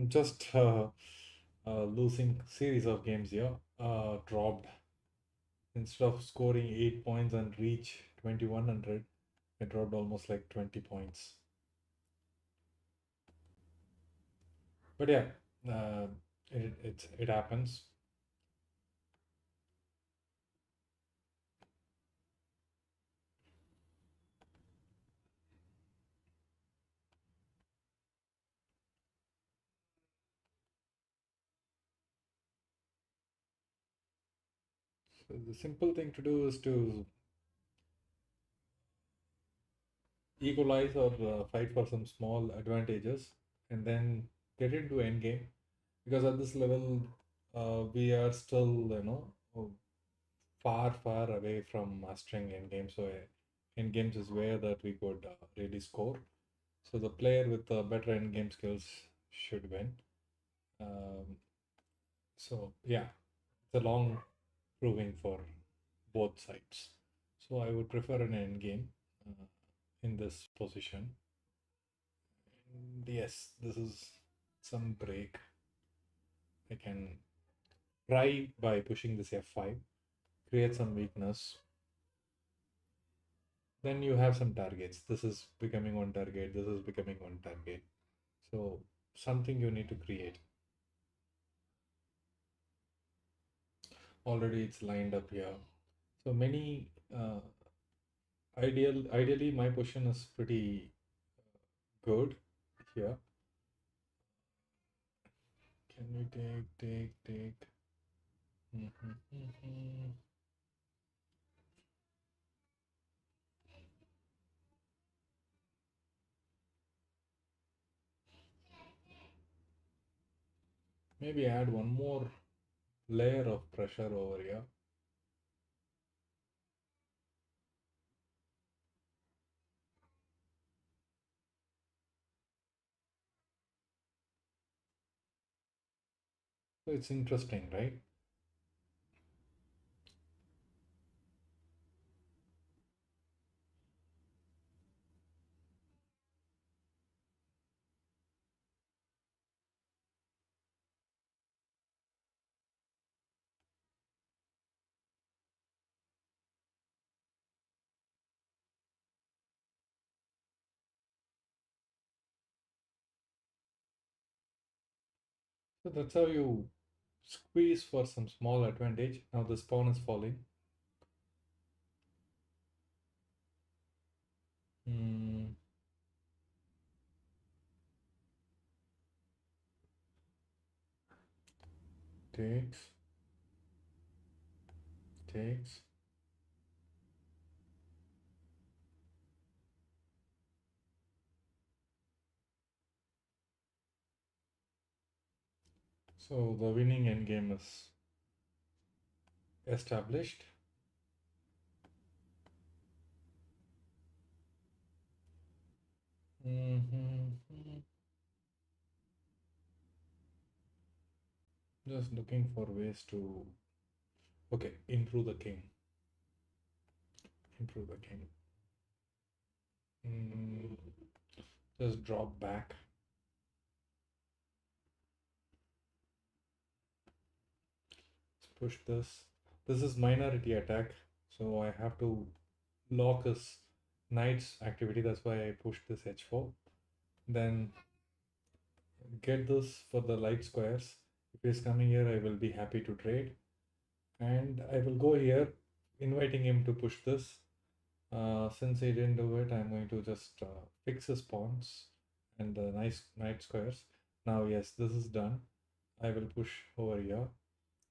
Just losing series of games here. Dropped instead of scoring 8 points and reach 2100. I dropped almost like 20 points. But yeah, uh, it happens. So the simple thing to do is to equalize or fight for some small advantages and then get into endgame, because at this level we are still, far away from mastering endgame. So endgames is where that we could really score. So the player with better endgame skills should win. um, so yeah, it's a long proving for both sides. So I would prefer an endgame uh, in this position. And yes, this is some break. I can try by pushing this f5, create some weakness. Then you have some targets. This is becoming one target. This is becoming one target. So something you need to create. Already it's lined up here. So many ideally my position is pretty good here. Can we take? Mhm. Maybe add one more layer of pressure over here. So it's interesting, right? So that's how you squeeze for some small advantage. Now the spawn is falling. Hmm. Takes, takes. So the winning endgame is established. Mhm. Just looking for ways to, okay, improve the king. Improve the king. Mm, just drop back. Let's push this. This is minority attack, so I have to lock his knight's activity. That's why I pushed this h4. Then get this for the light squares. If he's coming here, I will be happy to trade. And I will go here, inviting him to push this. Since he didn't do it, I'm going to just fix his pawns and the nice knight squares. Now, yes, this is done. I will push over here.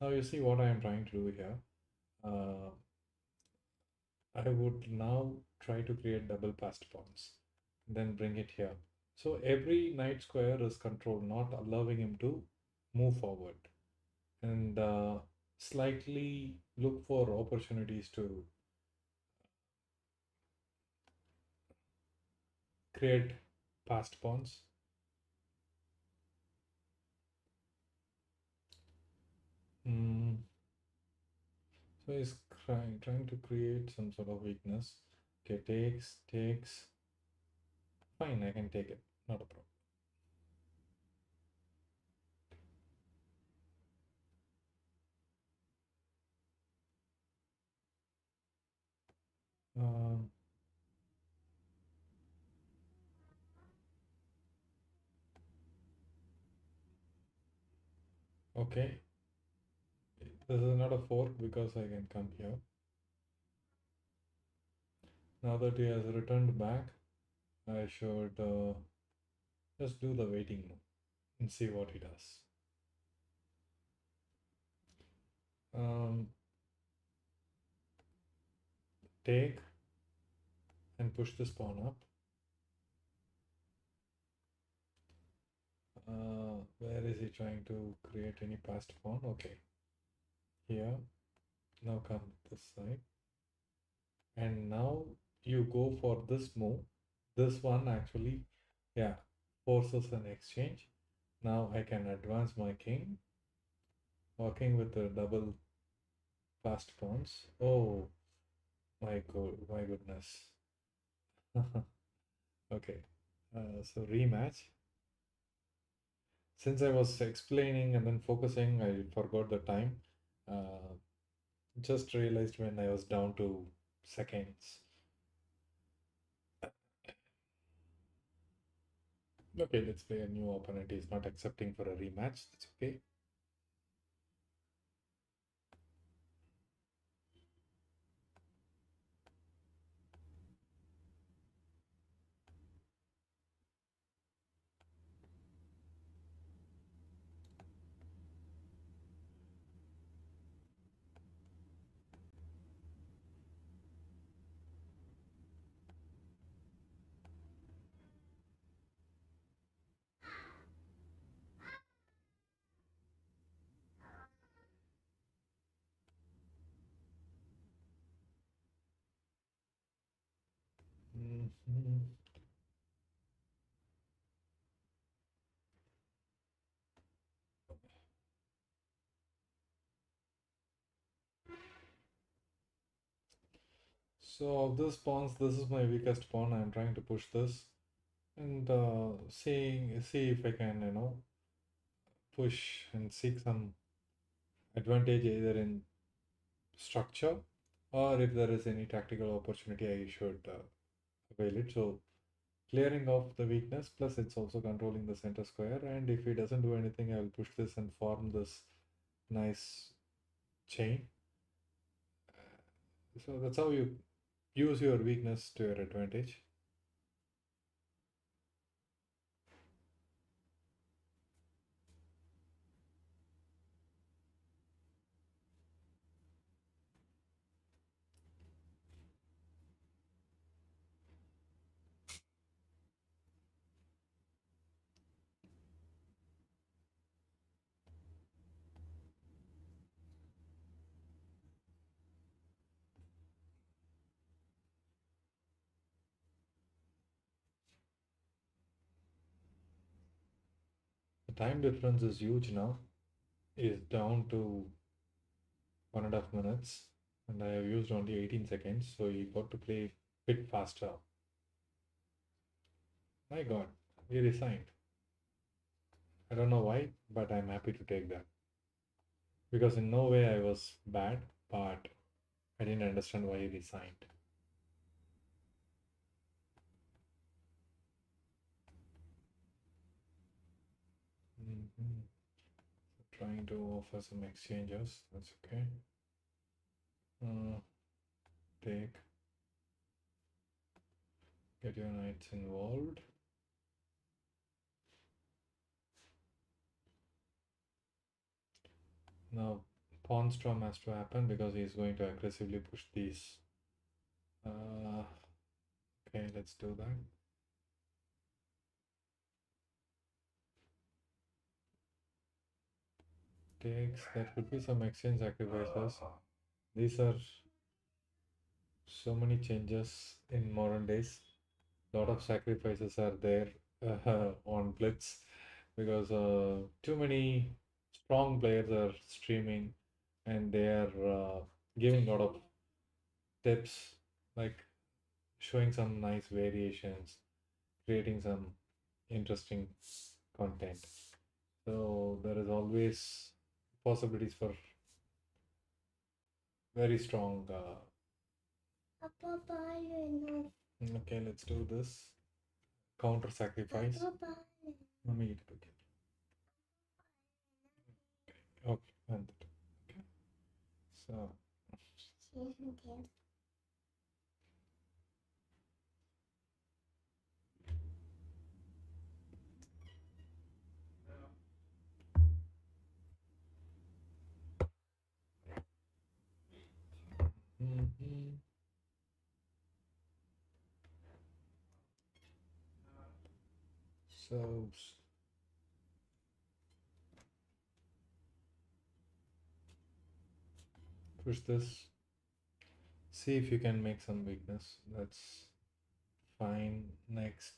Now you see what I am trying to do here. Uh, I would now try to create double passed pawns, then bring it here. So every knight square is controlled, not allowing him to move forward. And slightly look for opportunities to create passed pawns. Mm, so he's trying to create some sort of weakness. Okay, takes. Fine, I can take it. Not a problem. Um, okay, this is not a fork because I can come here. Now that he has returned back, I should just do the waiting now and see what he does. Um, Take and push this pawn up. Where is he trying to create any passed pawn? Okay, here. Now come this side. And now you go for this move. This one actually, yeah, forces an exchange. Now I can advance my king, working with the double passed pawns. Oh my goodness. Okay, so rematch. Since I was explaining and then focusing, I forgot the time. Uh, just realized when I was down to seconds. Okay, let's play a new opponent. He's not accepting for a rematch. That's okay. Mhm. So of this pawns, this is my weakest pawn. I'm trying to push this and see if I can, push and seek some advantage either in structure or if there is any tactical opportunity, I should avail it. So clearing off the weakness, plus it's also controlling the center square. And if he doesn't do anything, I will push this and form this nice chain. So that's how you use your weakness to your advantage. The time difference is huge now. Is down to 1.5 minutes, and I have used only 18 seconds, so you got to play a bit faster. My God, he resigned. I don't know why, but I'm happy to take that because in no way I was bad, but I didn't understand why he resigned. Mhm. Trying to offer some exchanges. That's okay. Uh, Take, get your knights involved. Now, pawn storm has to happen because he's going to aggressively push these. Okay, let's do that. Takes, there could be some exchange sacrifices. These are so many changes in modern days. A lot of sacrifices are there on Blitz because too many strong players are streaming and they are giving a lot of tips, like showing some nice variations, creating some interesting content. So there is always possibilities for very strong அப்பா பாரு. Okay, let's do this. Counter sacrifice. அப்பா பாரு. Mummy, eat it, okay. Okay, and that. Okay. So, mhm. So, push this. See if you can make some weakness. That's fine. Next.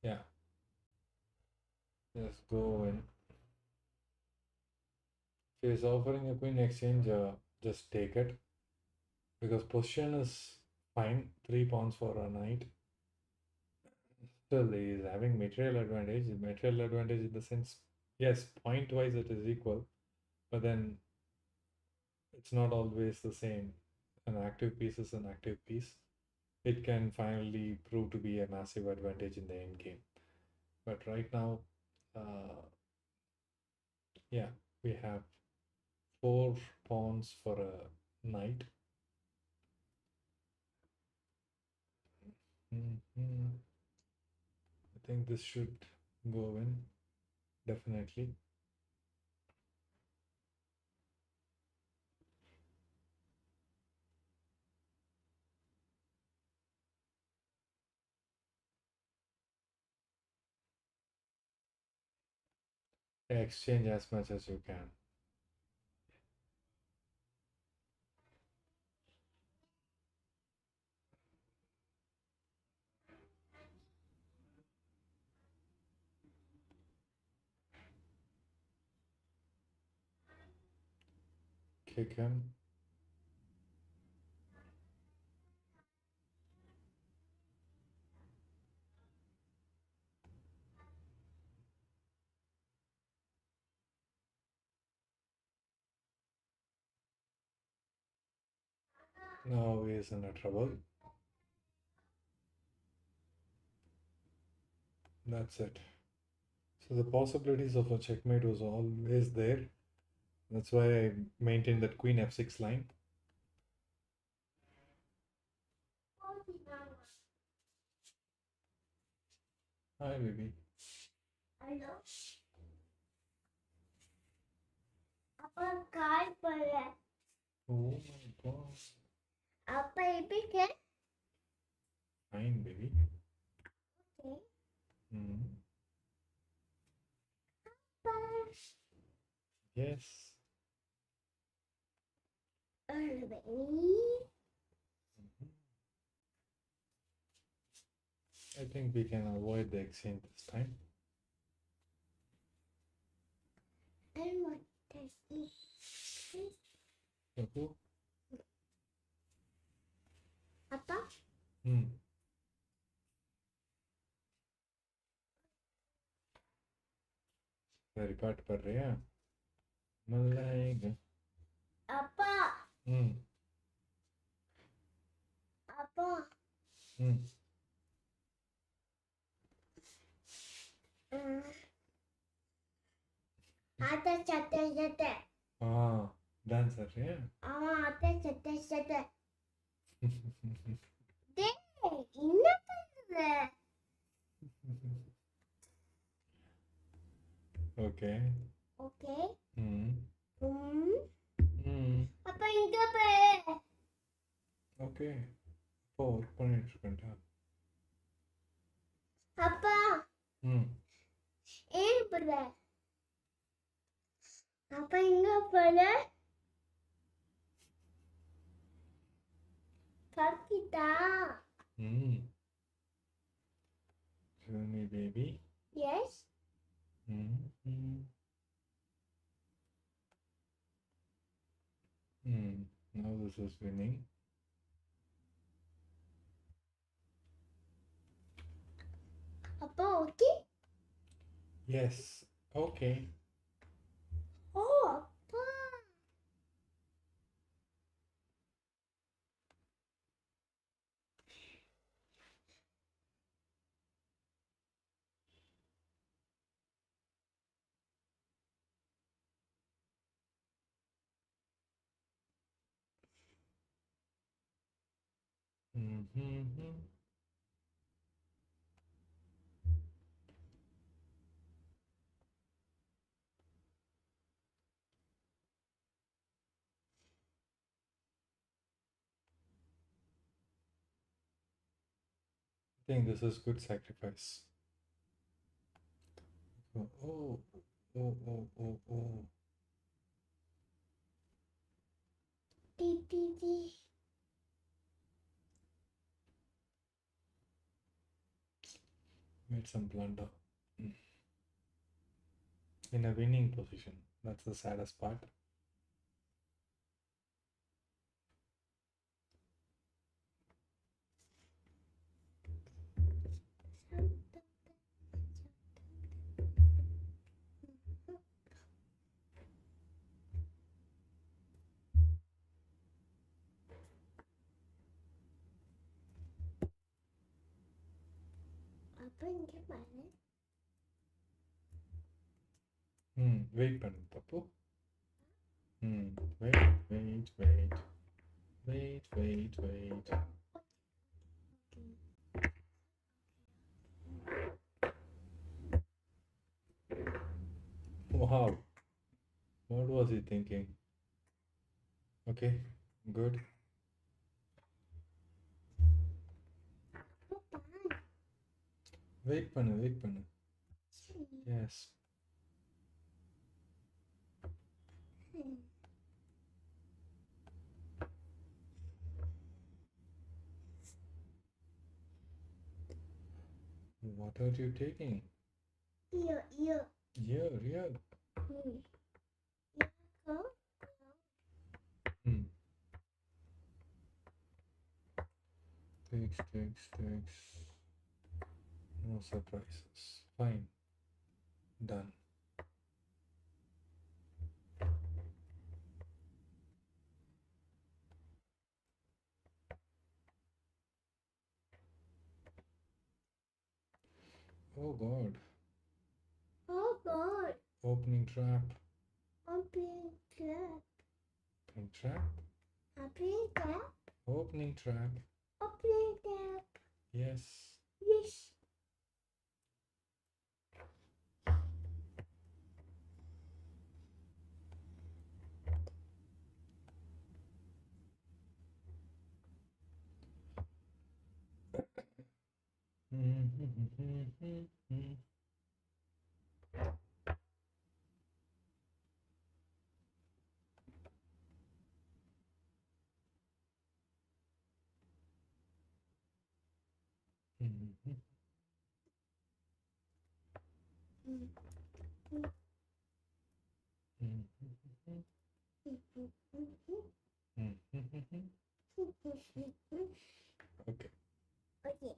Yeah, just go in. If he's offering a queen exchange, just take it because position is fine. 3 pawns for a knight. Still, he is having material advantage. Material advantage in the sense, yes, point wise it is equal, but then it's not always the same. An active piece is an active piece. It can finally prove to be a massive advantage in the end game. But right now, yeah, we have 4 pawns for a knight. Mhm. I think this should go in, definitely. Exchange as much as you can. Kick him. Now he is in a trouble. That's it. So the possibilities of a checkmate was always there. That's why I maintained that queen f6 line. Hi, baby. Hello. அப்பா கால் போல. Oh my god. அப்பா எப்படி இருக்க? Fine, baby. Okay. Mm. அப்பா. Yes. baby. Mhm. I think we can avoid the exchange this time. I want to eat. Who? அப்பா. Hmm. Very part padriya. Malayga. அப்பா. Hmm. அப்பா. Hmm. அத்தை சட்டை சட்டை. Ah, dancer, yeah. அத்தை சட்டை சட்டை. டேய் என்ன பண்ற? Okay. ஓகே. Hmm. ம். Hmm. அப்பா இங்க பாரு. Okay. இப்போ ஒர்க் பண்ணிட்டு இருக்கேன்டா. அப்பா. ம். ஏன் போற? அப்பா இங்க போற? பாக்கிட்டா. ம். Show me, baby. Yes. Mm. Mm. Mm. Now this is winning. அப்பா okay? Yes. Okay. Oh. Mm-hmm. I think this is good sacrifice. Oh, oh, oh, oh, oh, oh. Dee, dee, dee. Made some blunder. In a winning position. That's the saddest part. அப்பா இங்க பாரு. Wait பண்ணு தப்பு. Wait, wait, wait. Wait, wait, wait. Wow. What was he thinking? Okay, good. அப்பா Wait பண்ணு, wait பண்ணு. சரி. Yes. What are you taking? Here, here. Here, here. Go. Hmm. Takes. No surprises. Fine. Done. Oh God. Oh God. Opening trap. Opening trap. Opening trap. Opening trap. Opening trap. Opening trap. Yes. Yes. Okay. Okay.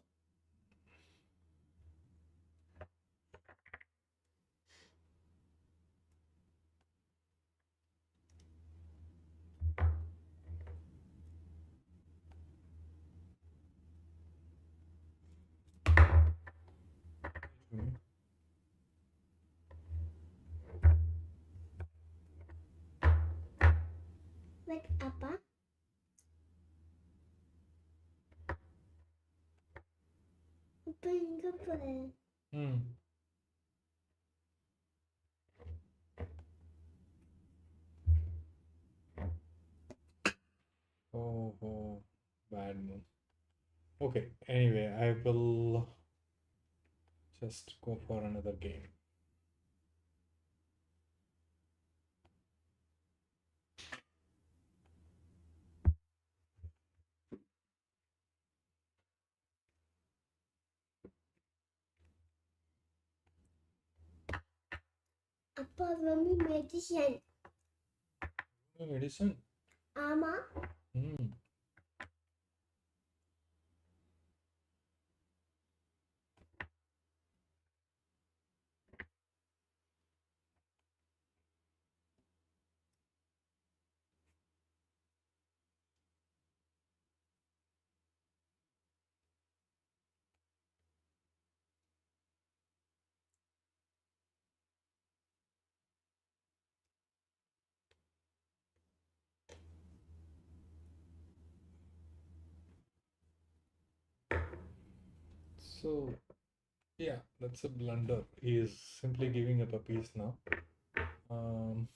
Wait, அப்பா இப்போ எங்க போற? Oh, bad move. Okay, anyway, I will just go for another game. அப்பா ரொம்ப medicine. Edison? ஆமா. So yeah, that's a blunder. He is simply giving up a piece now. Um,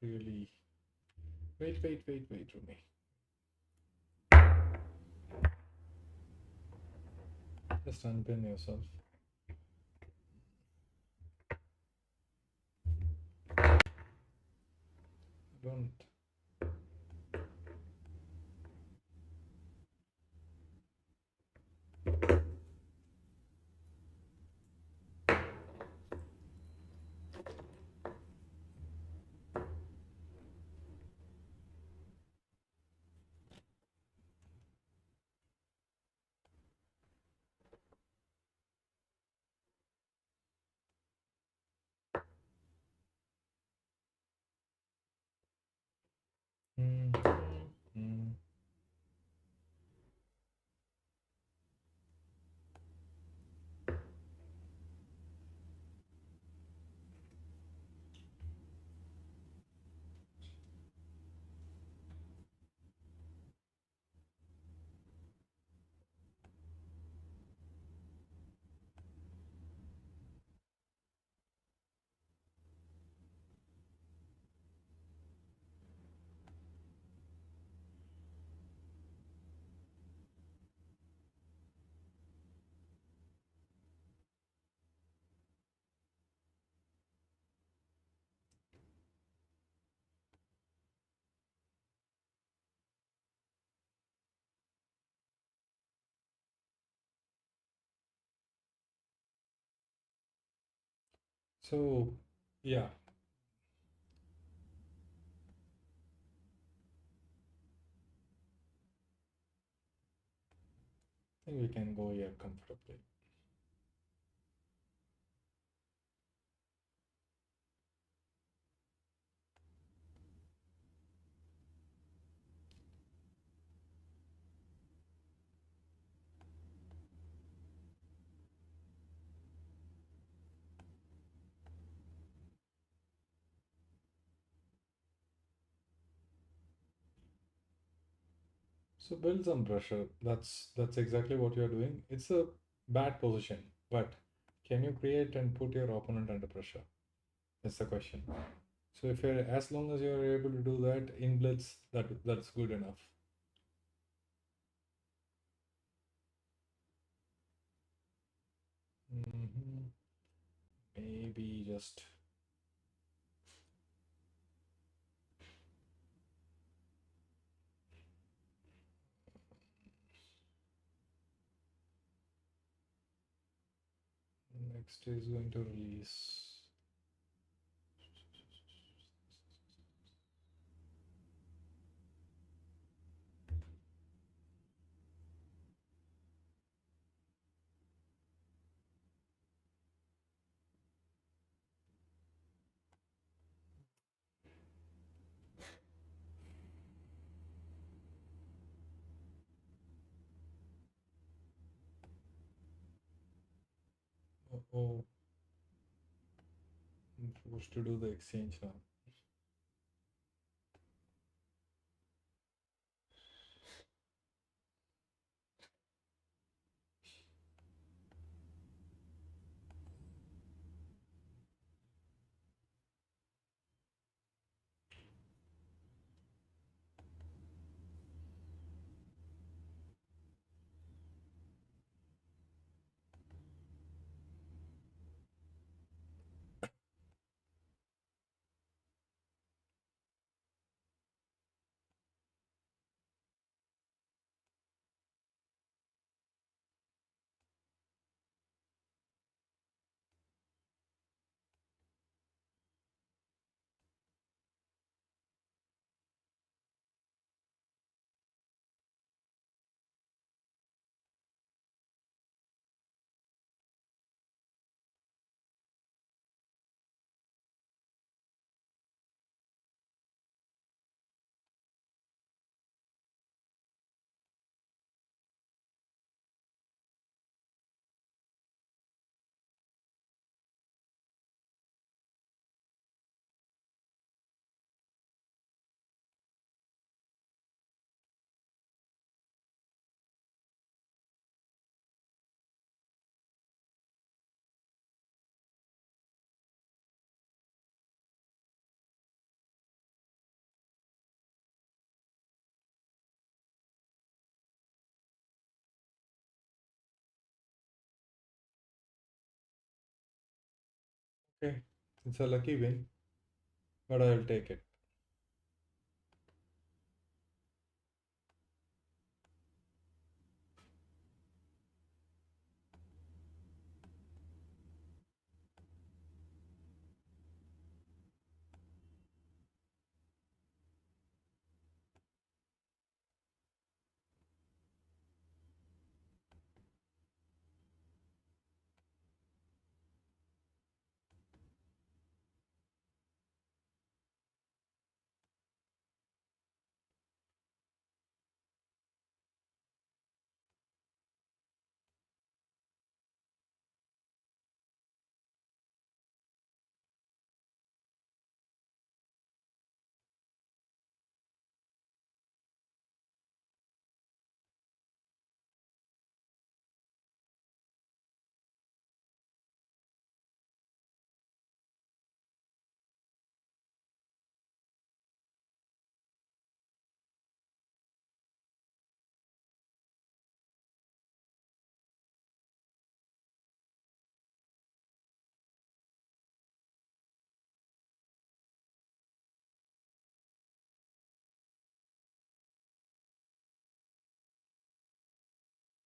really. Wait, Rumi. Just unpin yourself. Don't. Mm, mm. So yeah, I think we can go here comfortably. So build some pressure. That's exactly what you're doing. It's a bad position, but can you create and put your opponent under pressure? That's the question. So if you're as long as you're able to do that in blitz, that's good enough. hmm Maybe just next is going to release. Oh, I'm forced to do the exchange now. Okay, it's a lucky win, but I'll take it.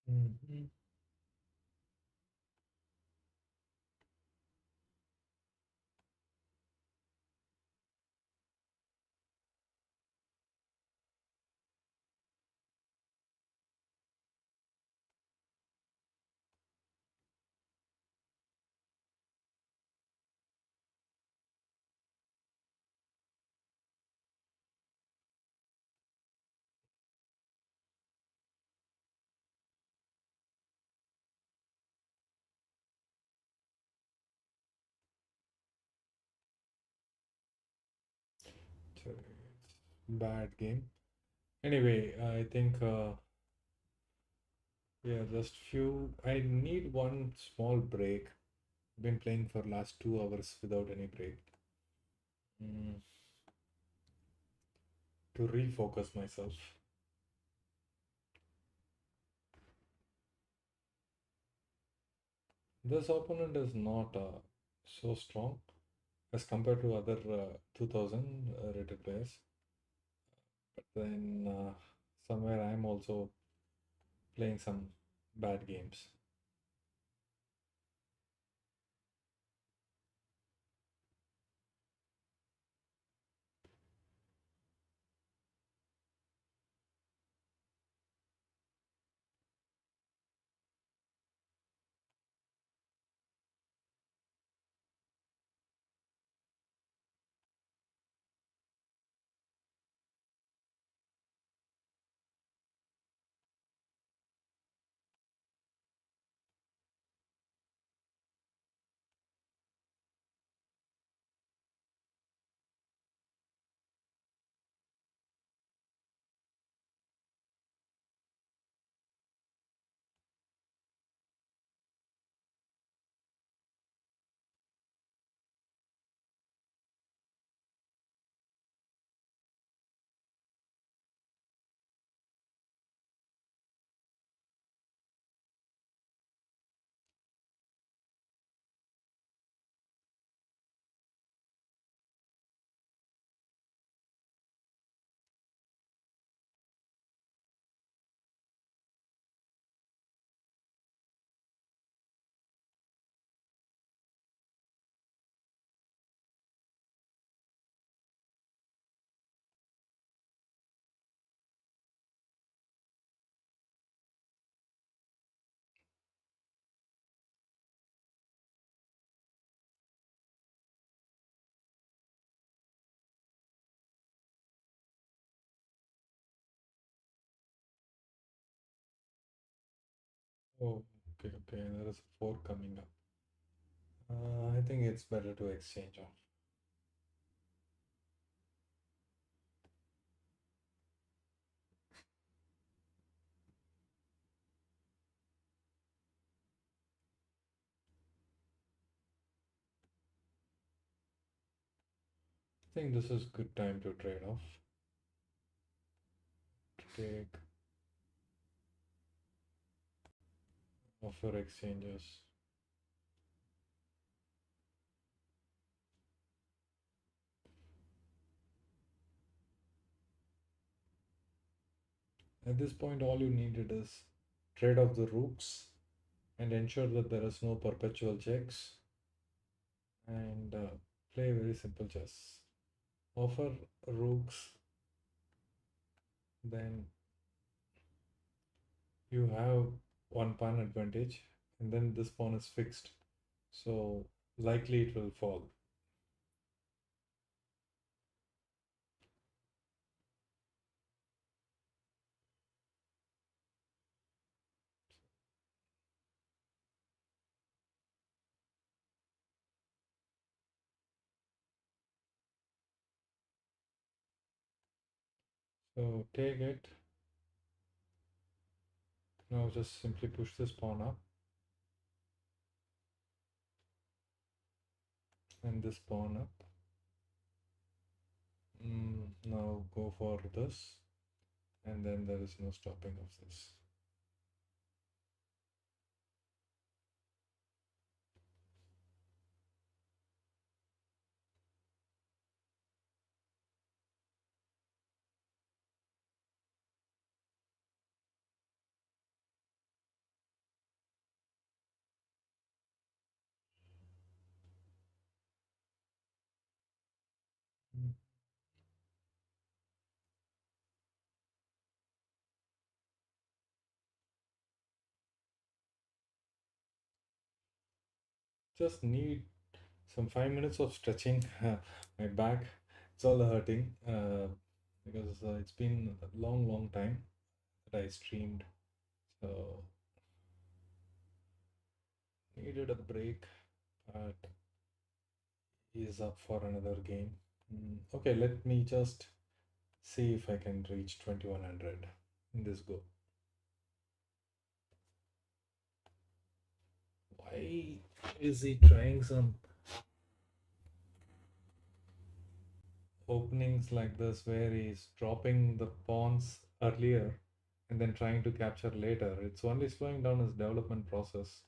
Mhm. So it's bad game. Anyway, I think yeah, just few. I need one small break. Been playing for last 2 hours without any break. Mm, to refocus myself. This opponent is not so strong as compared to other 2000 rated players. But then somewhere I'm also playing some bad games. Oh, okay, okay. There is a four coming up. I think it's better to exchange off. I think this is good time to trade off. To take offer exchanges. At this point, all you needed is trade off the rooks and ensure that there is no perpetual checks and play very simple chess. Offer rooks, then you have one pawn advantage, and then this pawn is fixed, so likely it will fall. So take it. Now just simply push this pawn up and this pawn up. Now go for this, and then there is no stopping of this. Mm. Just need some 5 minutes of stretching. My back, it's all hurting because it's been a long, long time that I streamed. So needed a break, but he is up for another game. Okay, let me just see if I can reach 2100 in this go. Why is he trying some openings like this where he's dropping the pawns earlier and then trying to capture later? It's only slowing down his development process.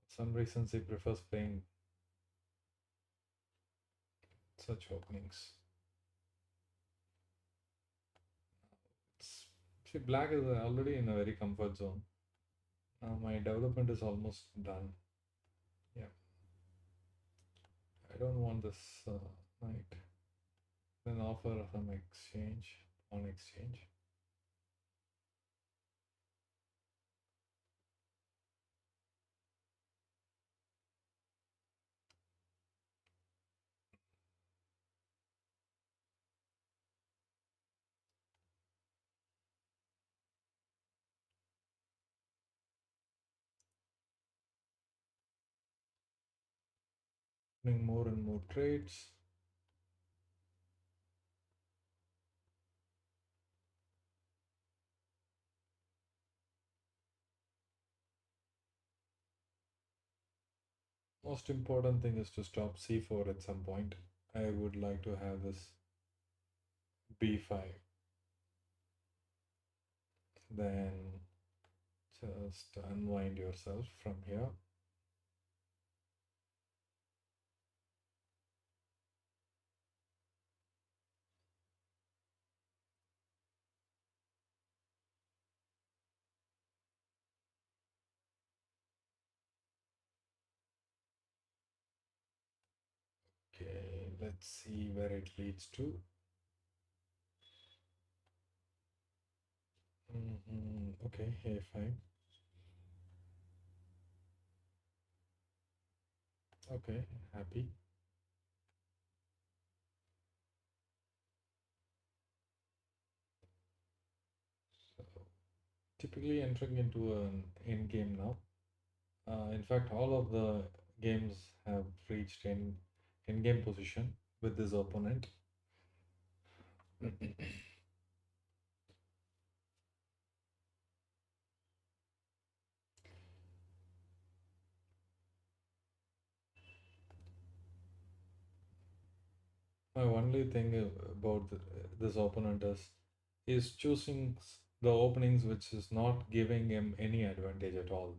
For some reasons he prefers playing such openings. It's, see, black is already in a very comfort zone. Now my development is almost done. Yeah, I don't want this knight. Then offer some exchange, on exchange. Doing more and more trades. Most important thing is to stop c4 at some point. I would like to have this b5. Then just unwind yourself from here. Okay, let's see where it leads to. Okay, a5. Okay, happy. So, typically entering into an end game now. In fact, all of the games have reached in game position with this opponent. My only thing about this opponent is choosing the openings which is not giving him any advantage at all.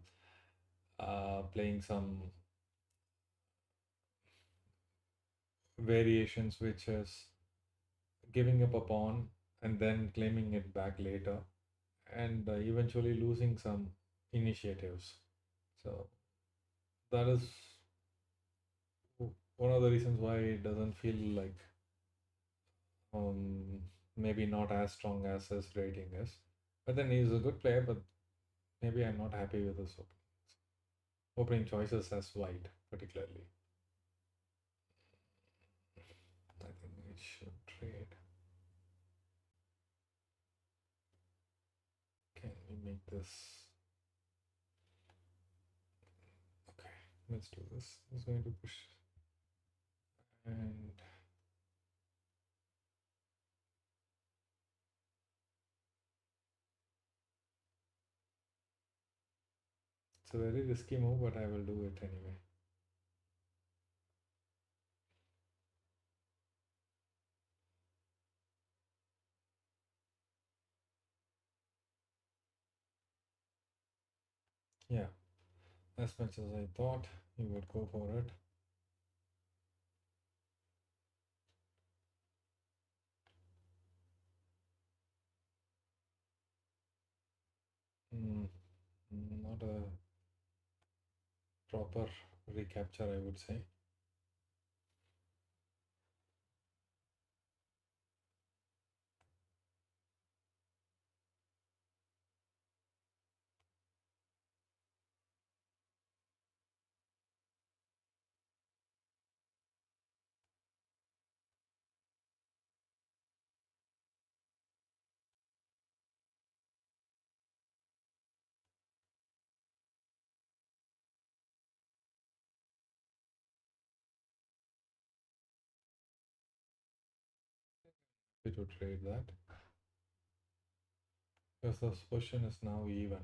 Playing some variations which is giving up a pawn and then claiming it back later, and eventually losing some initiatives. So that is one of the reasons why it doesn't feel like um, maybe not as strong as his rating is. But then he's a good player, but maybe I'm not happy with his opening choices as white, particularly. I think we should trade. Can we make this? Okay, let's do this. It's going to push, and it's a very risky move, but I will do it anyway. Yeah, as much as I thought he would go for it. Mm, not a proper recapture, I would say. To trade that because the position is now even.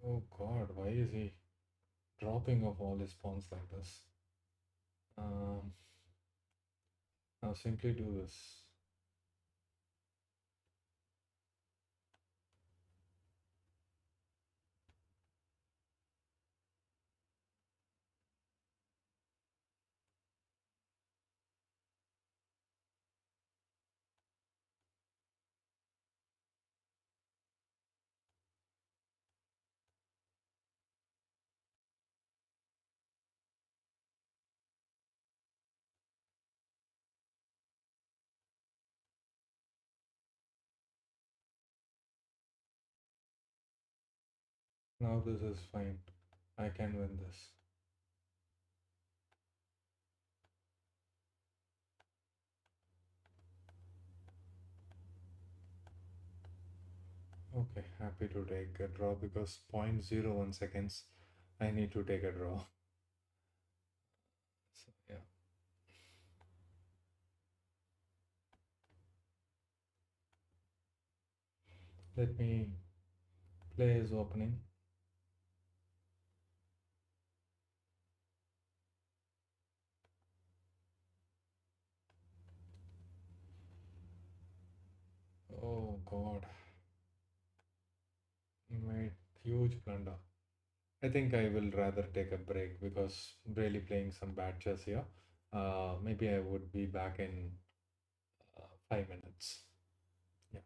Oh god, why is he dropping off all his pawns like this? Um, Now simply do this. Now this is fine. I can win this. Okay, happy to take a draw because 0.01 seconds I need to take a draw. So yeah, let me play his opening. Oh god, made huge blunder. I think I will rather take a break because really playing some bad chess here. Maybe I would be back in 5 minutes. Yeah.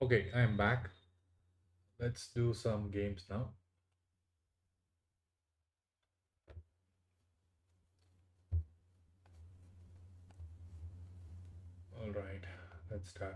Okay, I am back. Let's do some games now. All right, let's start.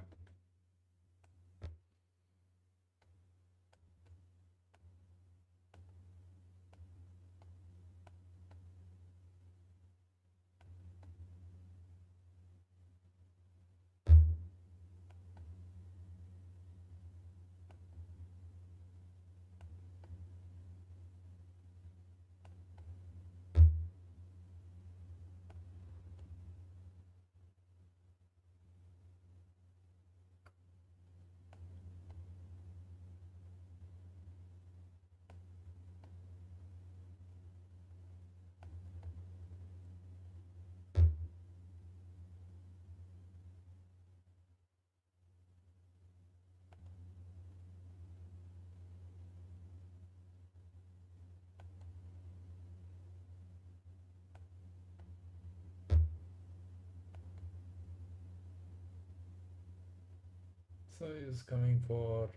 So is coming for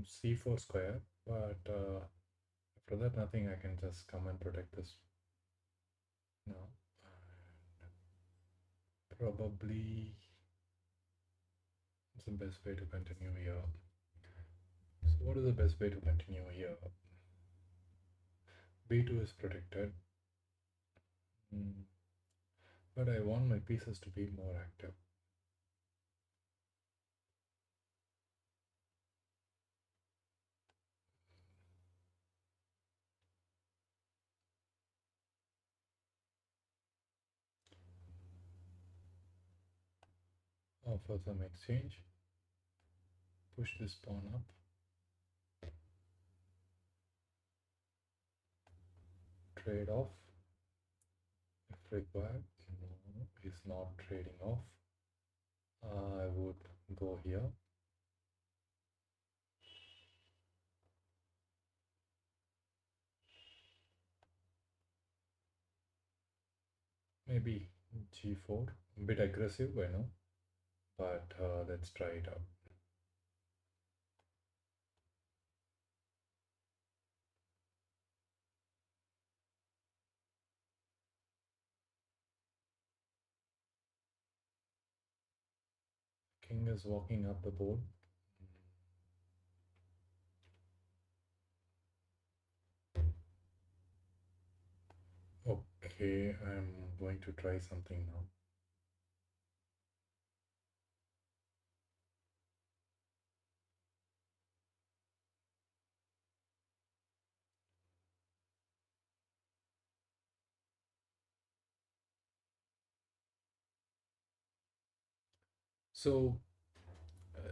c4 square, but after that nothing. I can just come and protect this now. Probably it's the best way to continue here. So what is the best way to continue here? b2 is protected, mm, but I want my pieces to be more active. Offer some exchange, push this pawn up, trade off if required. No, he's not trading off. I would go here. Maybe g4. A bit aggressive, I know, but let's try it out. King is walking up the board. Okay, I'm going to try something now. So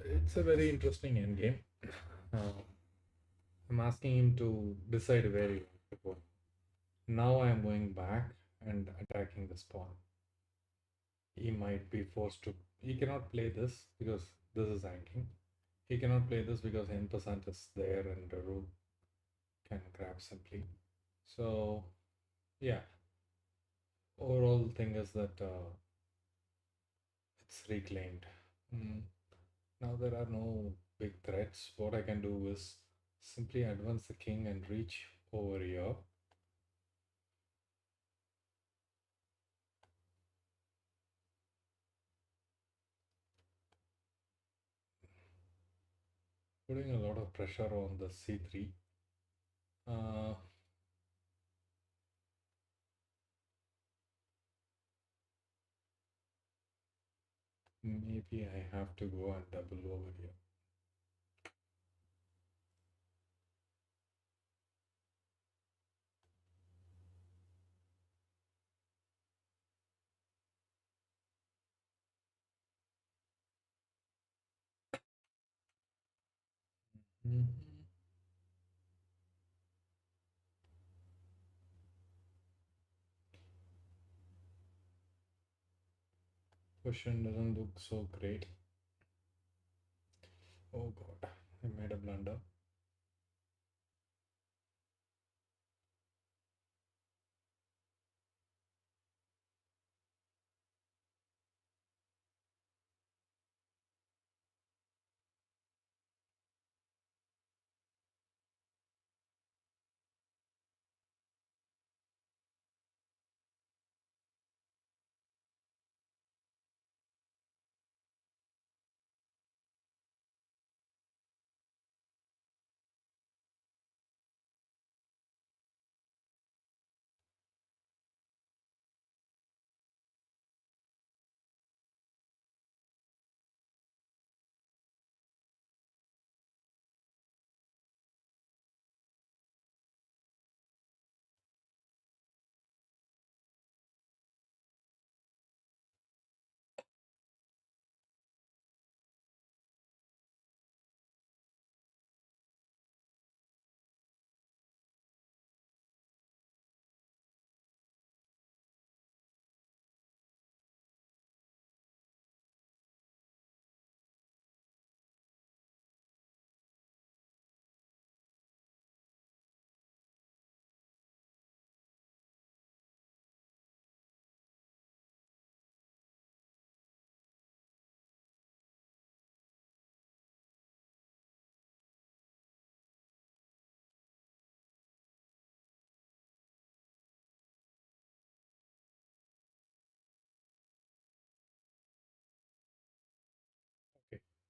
it's a very interesting endgame. Uh, I'm asking him to decide where he wants to go. Now I am going back and attacking the pawn. He might be forced to. He cannot play this because this is hanging. He cannot play this because n% is there and the rook can grab simply. So yeah, overall thing is that it's reclaimed. Mm. Now there are no big threats. What I can do is simply advance the king and reach over here. Putting a lot of pressure on the c3. Uh, Maybe I have to go and double over here. Mhm. Question doesn't look so great. Oh god, I made a blunder.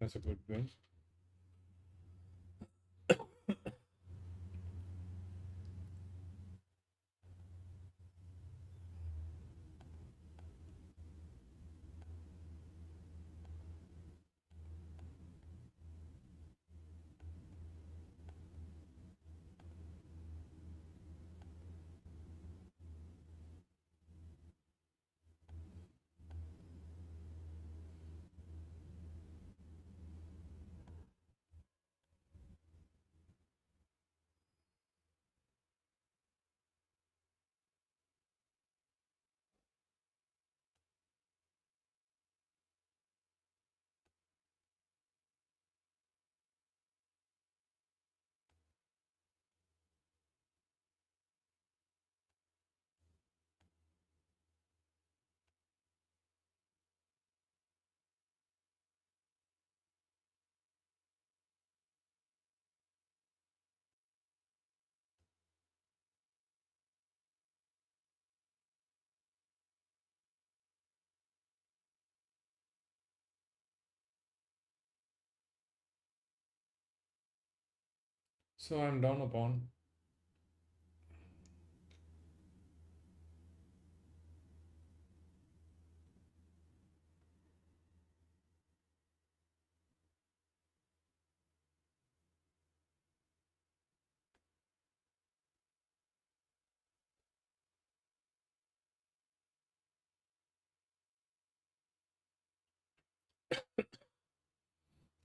That's a good win. So I'm down a pawn.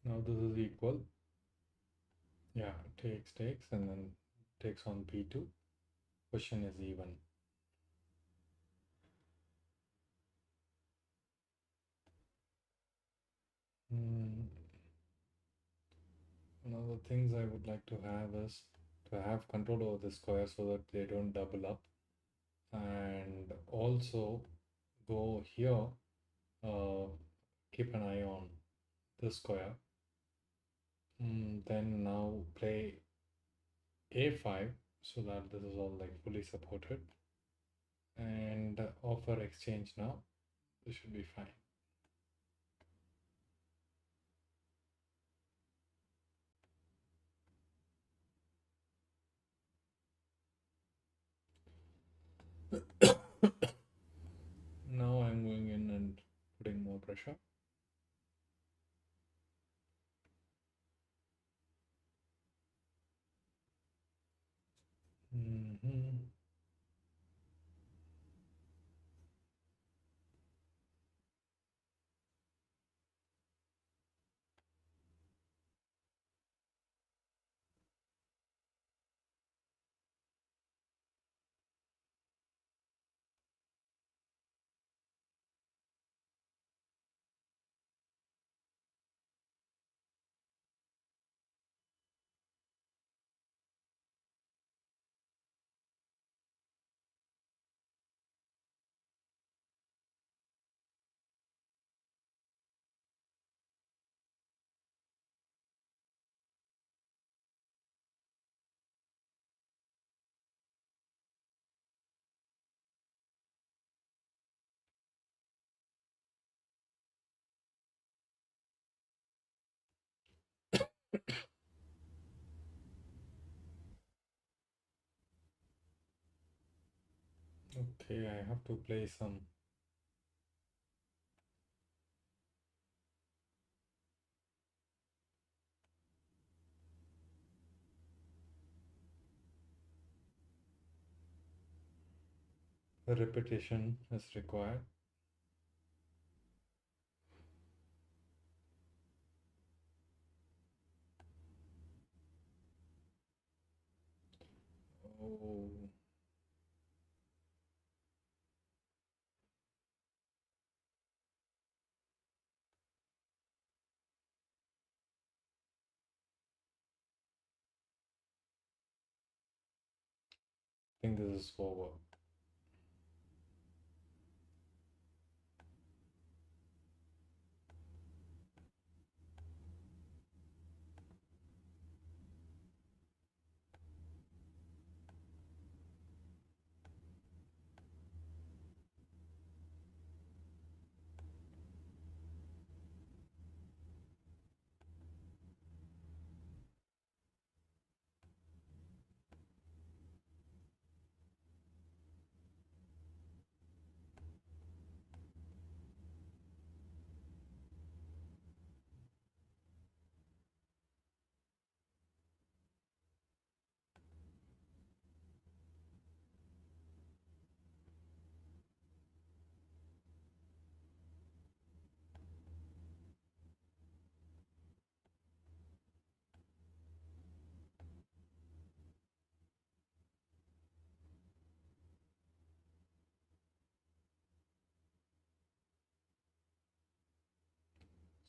Now this is equal. Yeah, takes, and then takes on b2. Question is even. Hmm. One of the things I would like to have is to have control over the square so that they don't double up, and also go here, uh, keep an eye on the square. Then now play a5 so that this is all like fully supported, and offer exchange now. This should be fine. Now I'm going in and putting more pressure. Mhm. Okay, I have to play some. Repetition is required. Oh, I think this is over.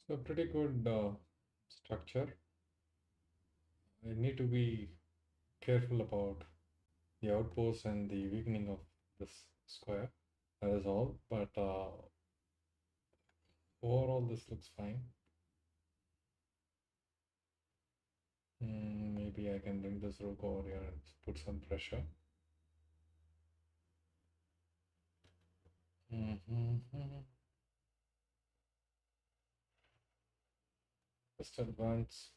So pretty good structure. I need to be careful about the outpost and the weakening of this square. That is all. But overall, this looks fine. Maybe I can bring this rook over here and put some pressure. Just advance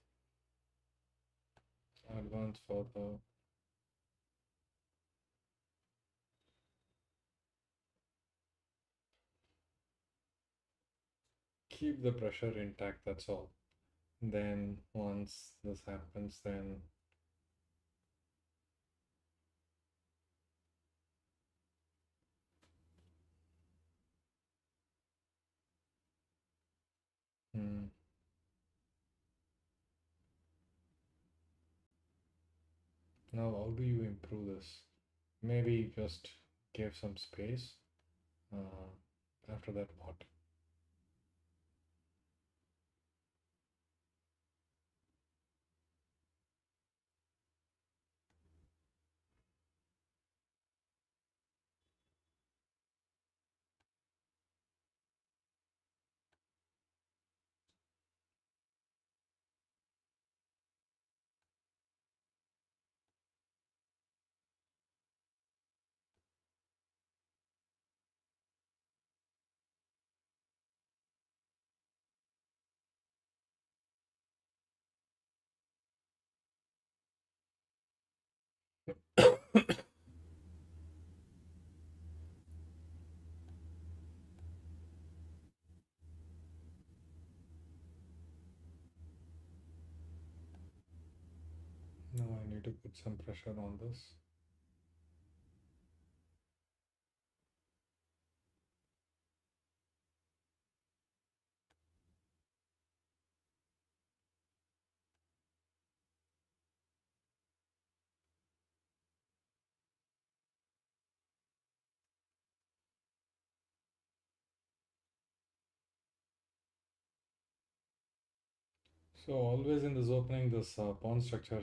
further. Keep the pressure intact, that's all. Then once this happens, then hmm, now how do you improve this? Maybe just give some space. After that, what? Now I need to put some pressure on this. So always in this opening, this pawn structure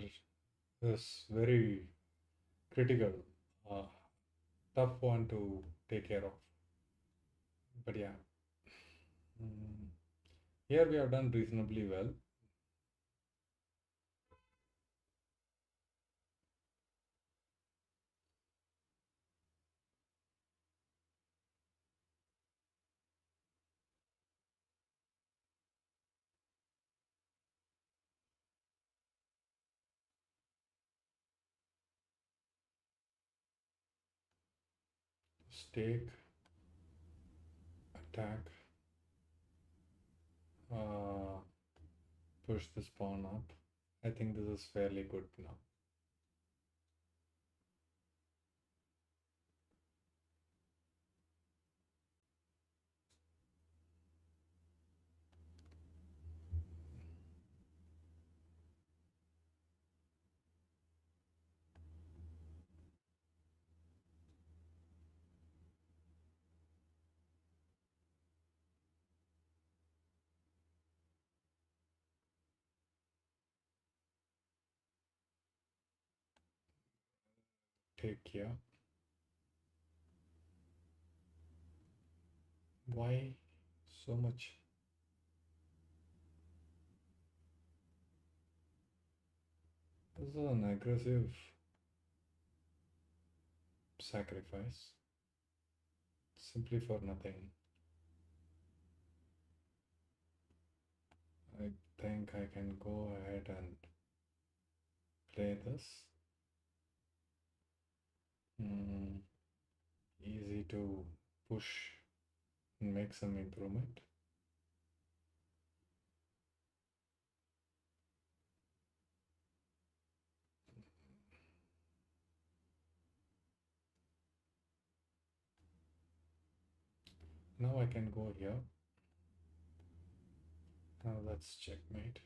is very critical, uh, tough one to take care of. But yeah, mm, here we have done reasonably well. Stake, attack, uh, push this pawn up. I think this is fairly good now. Take care. Why so much? This is an aggressive sacrifice simply for nothing. I think I can go ahead and play this. Mm, easy to push and make some improvement. Now I can go here. Now let's checkmate.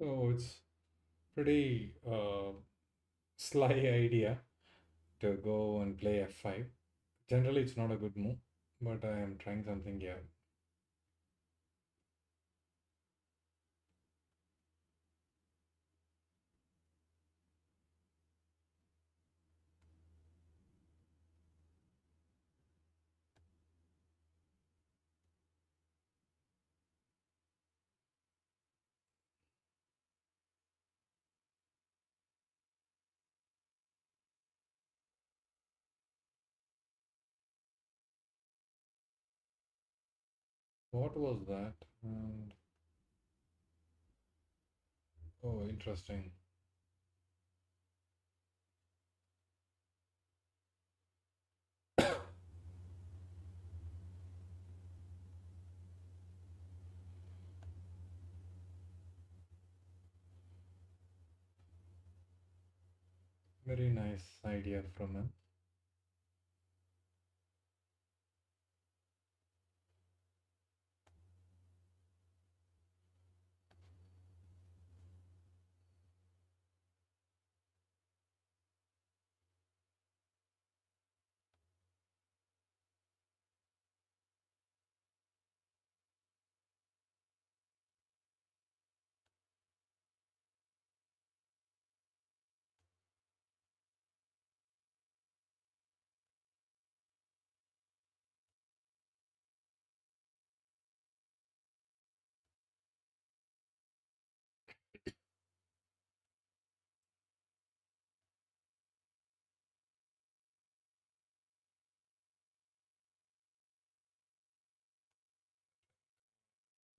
So it's pretty sly idea to go and play f5. Generally, it's not a good move, but I am trying something here. What was that? And oh, interesting. Very nice idea from him.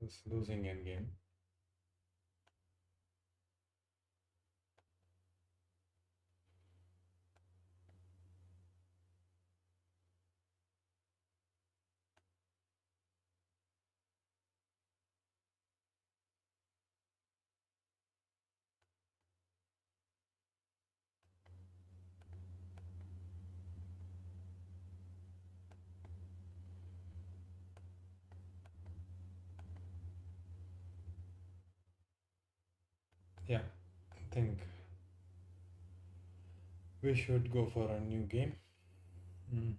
It's losing endgame. Yeah, I think we should go for a new game. Mhm.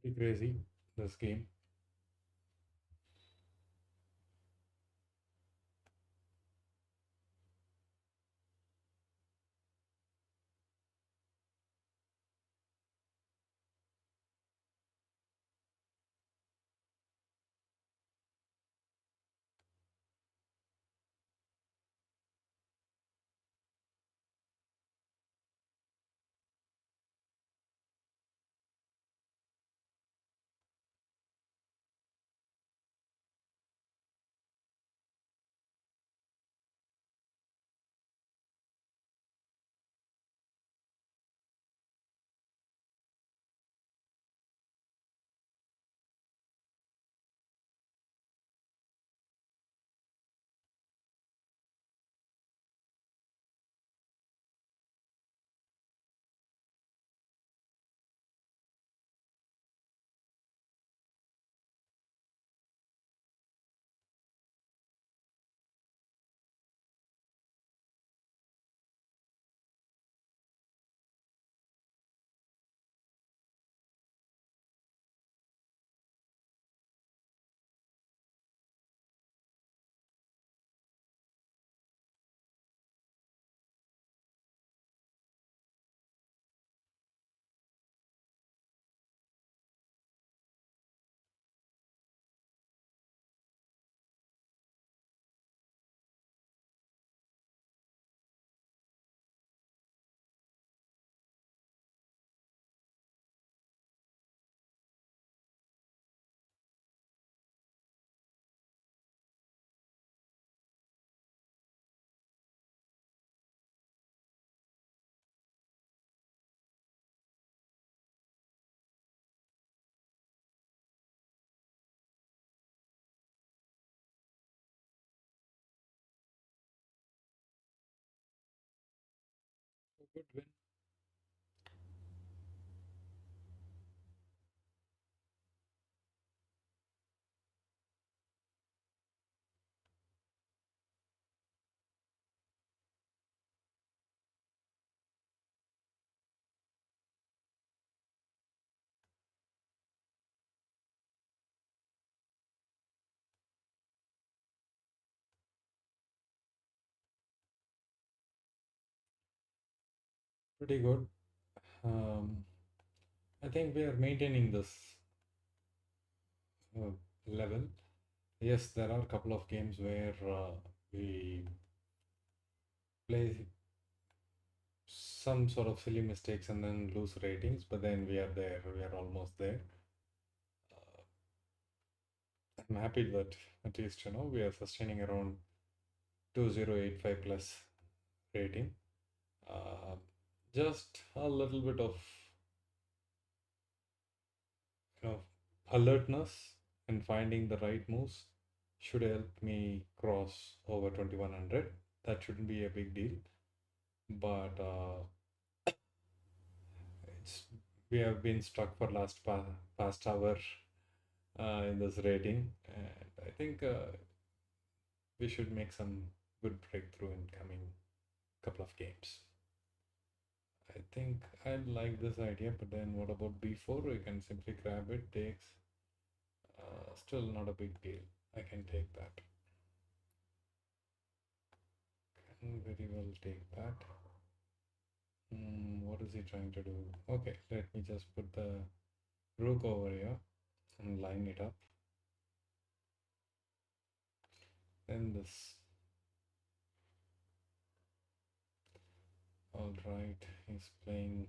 Pretty crazy, this game. So good win. Pretty good. Um, I think we are maintaining this uh, level. Yes, there are a couple of games where we play some sort of silly mistakes and then lose ratings, but then we are there, we are almost there. I'm happy that at least we are sustaining around 2085 plus rating. Uh, just a little bit of you know alertness and finding the right moves should help me cross over 2100. That shouldn't be a big deal, but it's we have been stuck for past hour in this rating, and I think we should make some good breakthrough in coming couple of games. I think I like this idea, but then what about b4? We can simply grab it, takes, still not a big deal. I can take that. Can very well take that. What is he trying to do? Okay, let me just put the rook over here and line it up. Then this. All right, he's playing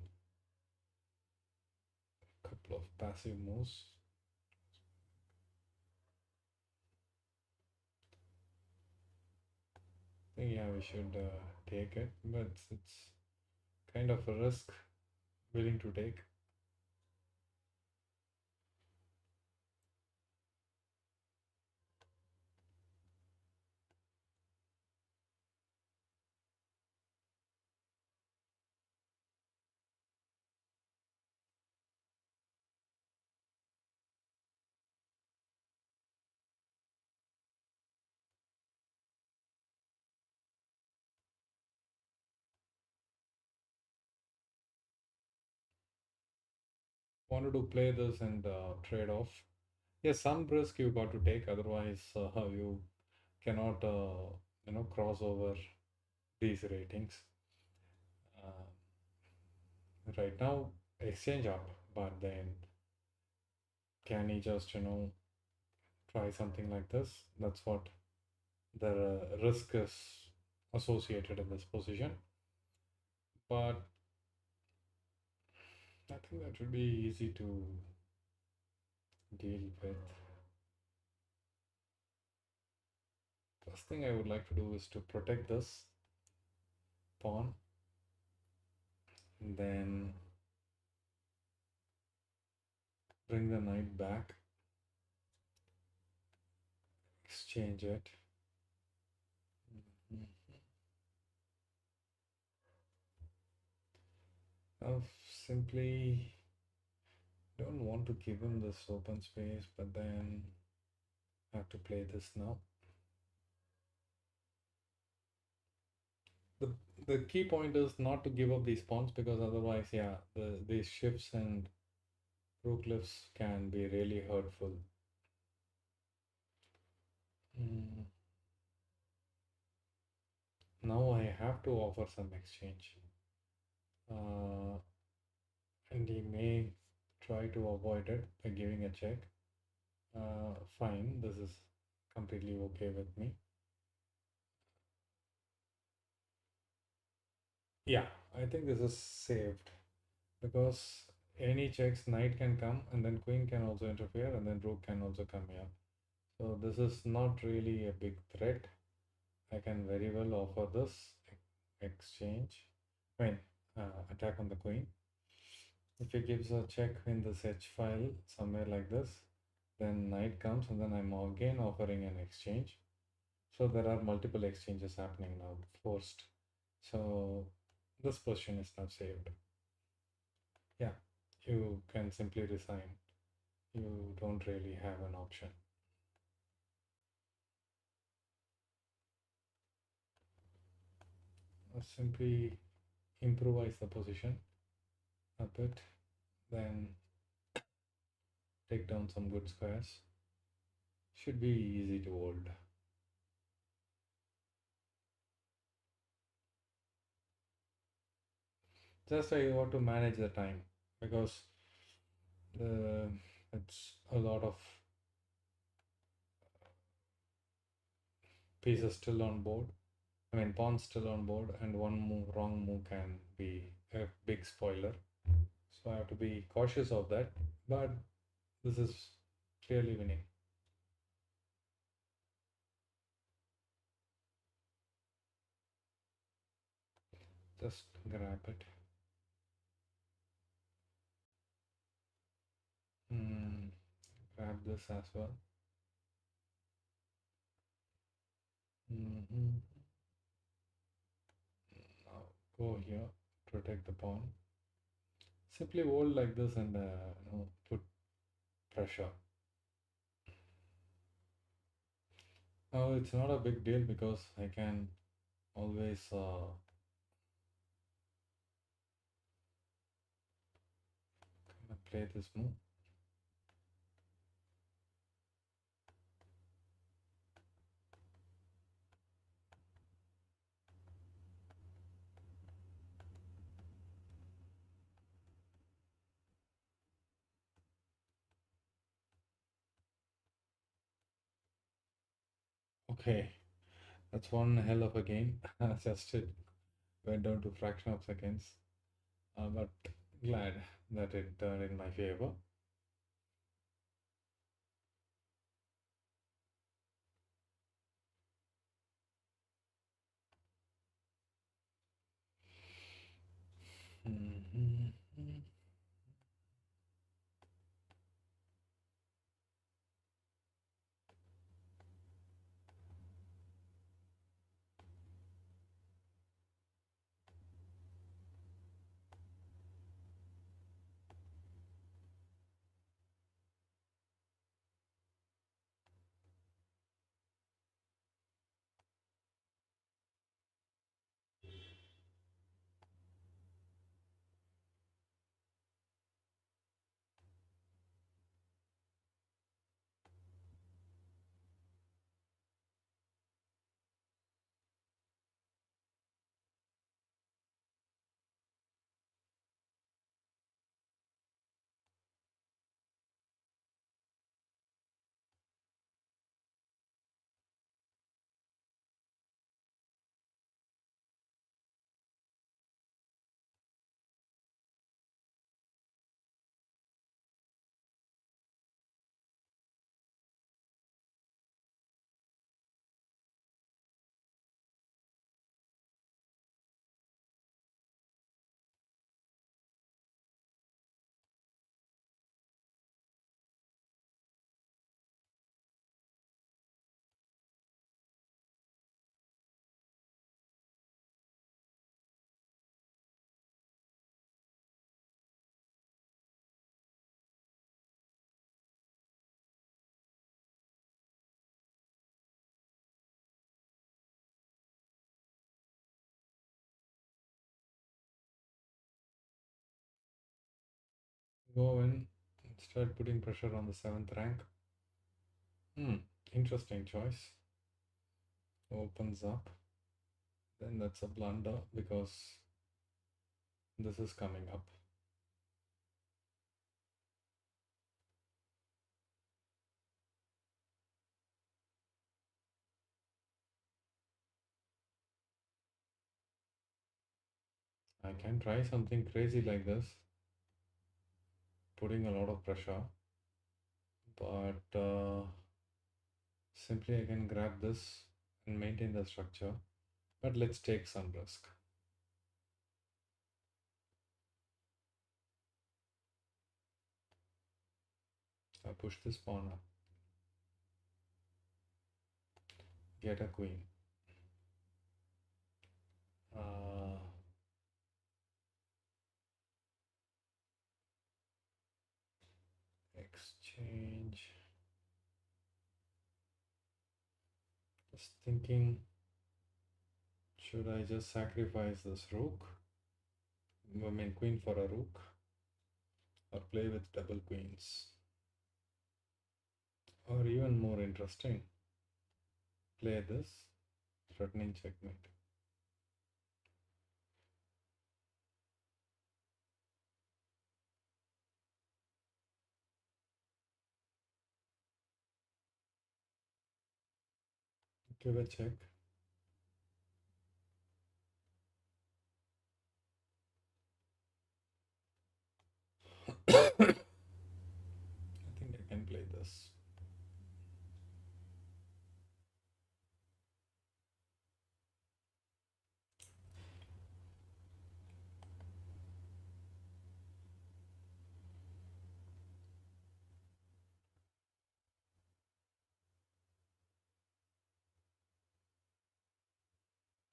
a couple of passive moves. I think, yeah, we should take it, but it's kind of a risk willing to take. wanted to play this and trade off. Yes, some risk you got to take, otherwise you cannot cross over these ratings. Uh, right now, exchange up, but then can he just try something like this? That's what the risk is associated in this position. But I think that should be easy to deal with. First thing I would like to do is to protect this pawn, and then bring the knight back, exchange it. Mhm. Now simply don't want to give him this open space, but then have to play this now. The the key point is not to give up these pawns, because otherwise, yeah, these shifts and rook lifts can be really hurtful. Mm. Now I have to offer some exchange. Uh, and he may try to avoid it by giving a check. Fine, this is completely okay with me. Yeah, I think this is saved, because any checks, knight can come, and then queen can also interfere, and then rook can also come here. So this is not really a big threat. I can very well offer this exchange. I mean, attack on the queen. If he gives a check in this H file somewhere like this, then knight comes, and then I'm again offering an exchange. So there are multiple exchanges happening now, forced. So this position is now saved. Yeah, you can simply resign. You don't really have an option. Simply improvise the position a bit, then take down some good squares. Should be easy to hold. Just I want to manage the time, because the it's a lot of pieces still on board. I mean, pawns still on board, and one move, wrong move can be a big spoiler. So I have to be cautious of that. But this is clearly winning. Just grab it. Mm, grab this as well. Hmm. Now go here, protect the pawn. Simply hold like this and put pressure. Now it's not a big deal, because I can always play this move. Okay, that's one hell of a game. Just it went down to fraction of seconds, but glad that it turned in my favor. Mhm. Go in, start putting pressure on the seventh rank. Hmm, interesting choice. Opens up. Then that's a blunder because this is coming up. I can try something crazy like this, putting a lot of pressure, but simply I can grab this and maintain the structure. But let's take some risk. I push this pawn up, get a queen. Uh, exchange. Just thinking, should I just sacrifice this rook? I mean, queen for a rook, or play with double queens? Or even more interesting, play this, threatening checkmate. Give a check. I think I can play this.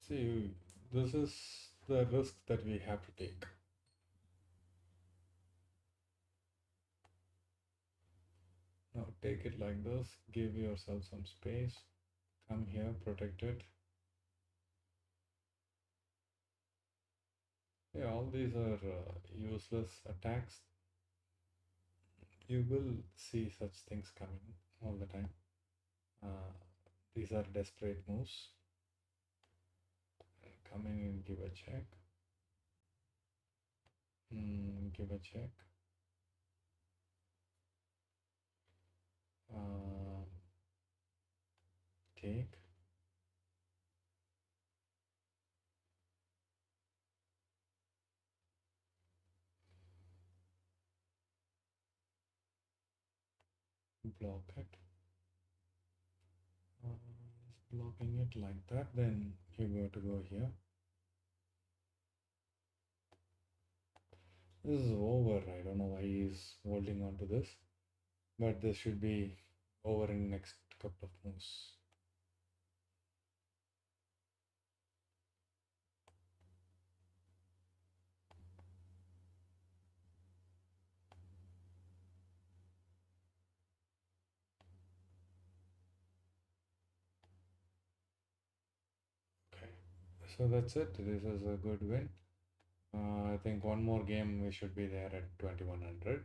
See, this is the risk that we have to take. Now take it like this, give yourself some space, come here, protect it. Yeah, all these are useless attacks. You will see such things coming all the time. Uh, these are desperate moves. Come in and give a check. Give a check. Uh, take. Block it. Blocking it like that. Then you got to go here. This is over. I don't know why he's holding on to this, but this should be over in next couple of moves. Okay, so that's it. This is a good win. I think one more game we should be there at 2100.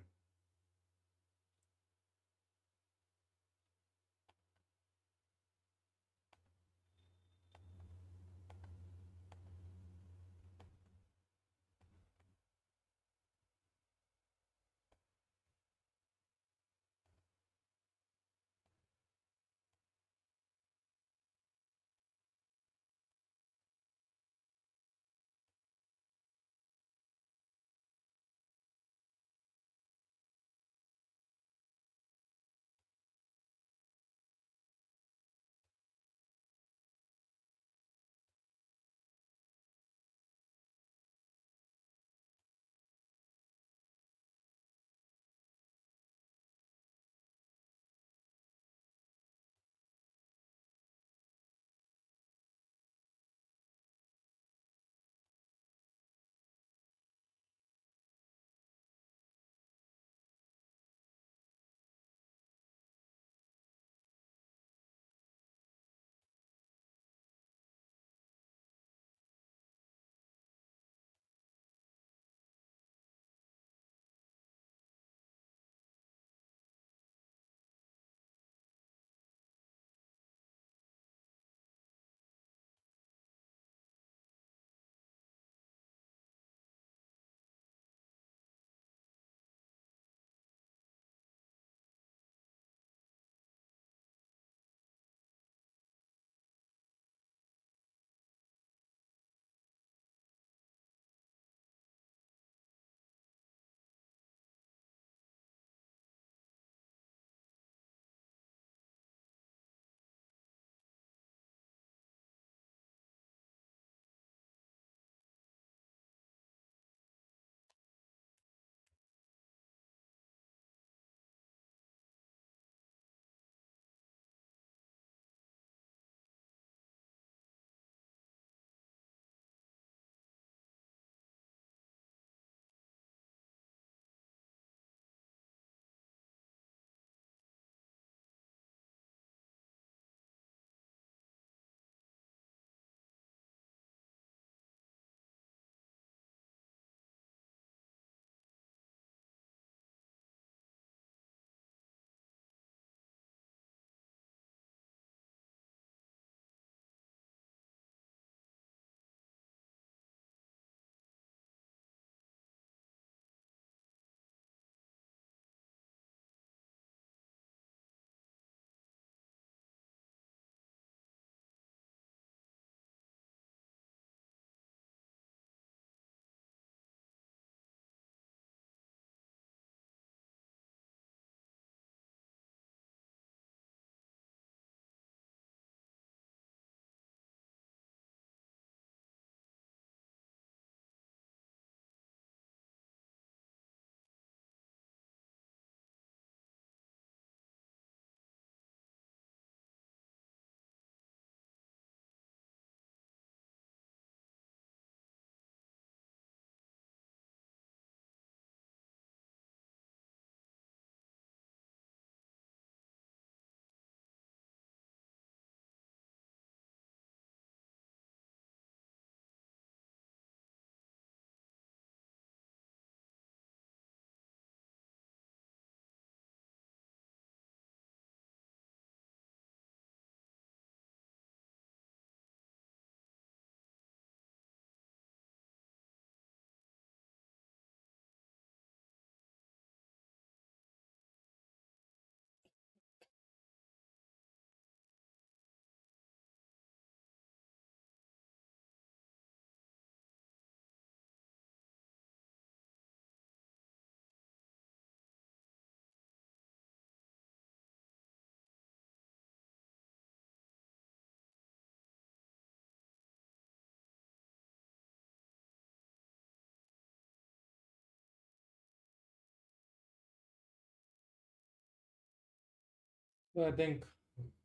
So I think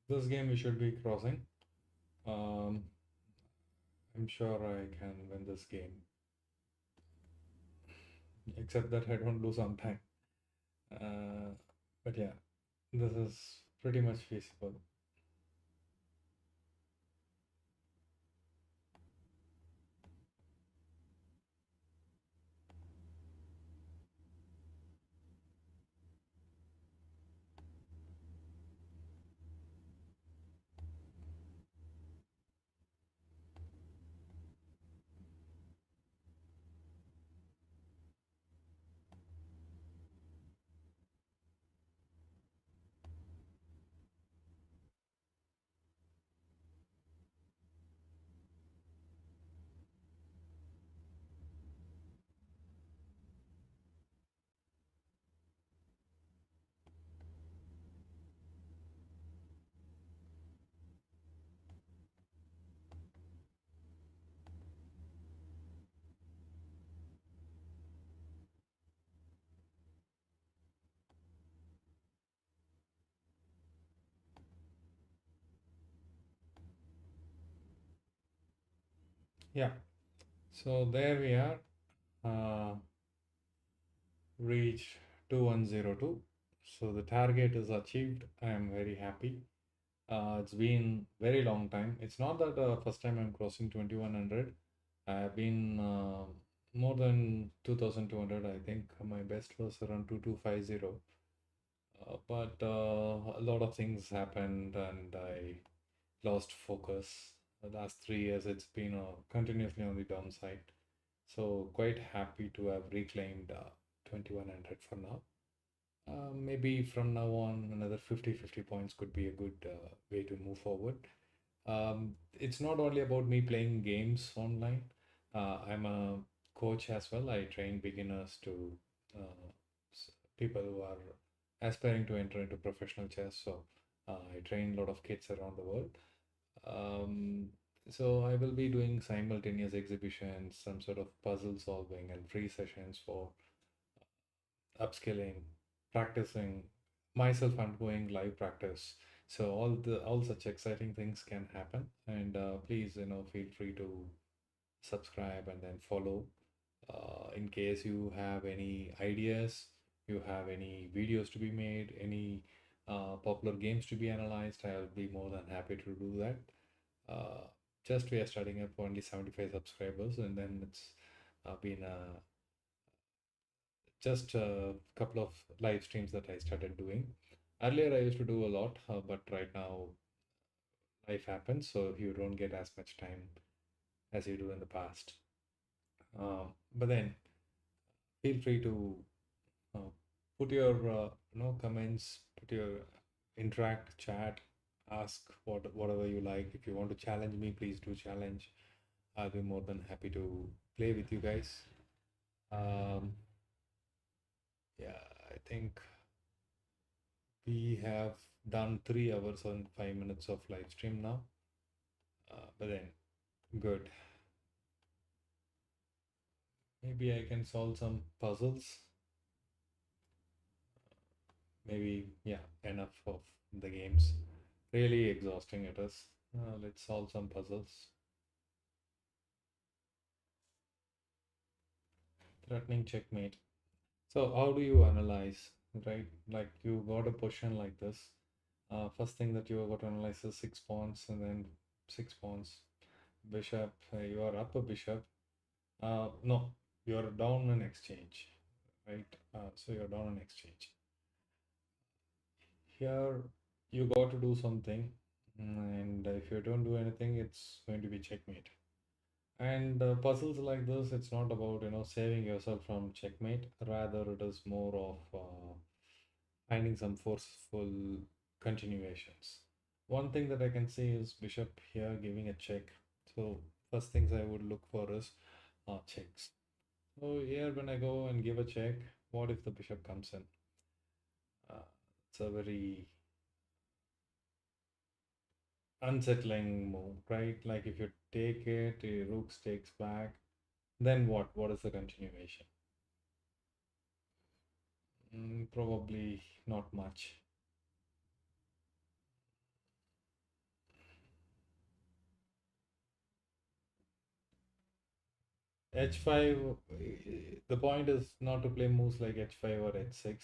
this game we should be crossing. Um, I'm sure I can win this game, except that I don't lose on time. Uh, but yeah, this is pretty much feasible. Yeah, so there we are. Uh, Reached 2102. So the target is achieved. I am very happy. It's been very long time. It's not that first time I'm crossing 2100. I've been more than 2200. I think my best was around 2250. But a lot of things happened and I lost focus. The last 3 years, it's been continuously on the downside. So quite happy to have reclaimed 2100 for now. Maybe from now on, another 50 points could be a good way to move forward. It's not only about me playing games online. I'm a coach as well. I train beginners to uh, people who are aspiring to enter into professional chess. So I train a lot of kids around the world. Um, so I will be doing simultaneous exhibitions, some sort of puzzle solving, and free sessions for upskilling, practicing. Myself, I'm going live practice. So all such exciting things can happen. And please, feel free to subscribe and then follow. In case you have any ideas, you have any videos to be made, any popular games to be analyzed, I'll be more than happy to do that. Uh, just we are starting up only 75 subscribers, and then it's been just a couple of live streams that I started doing. Earlier, I used to do a lot, but right now life happens, so you don't get as much time as you do in the past. But then feel free to uh, put your comments, put your interact, chat, ask whatever you like. If you want to challenge me, please do challenge. I'll be more than happy to play with you guys. Um, yeah, I think we have done 3 hours and 5 minutes of live stream now. But then, good. Maybe I can solve some puzzles. Maybe, yeah, enough of the games. Really exhausting it is. Let's solve some puzzles. Threatening checkmate. So, how do you analyze, right? Like, you got a position like this. First thing that you got to analyze is 6 pawns and then 6 pawns. Bishop, you are up a bishop. No, you're down an exchange, right? So you're down an exchange. Here, you got to do something, and if you don't do anything, it's going to be checkmate. And puzzles like this, it's not about saving yourself from checkmate. Rather, it is more of finding some forceful continuations. One thing that I can see is bishop here giving a check. So first things I would look for is checks. So here when I go and give a check, what if the bishop comes in? Uh, it's a very unsettling move, right? Like if you take it, the rook takes back, then what? What is the continuation? Probably not much. h5, the point is not to play moves like h5 or h6.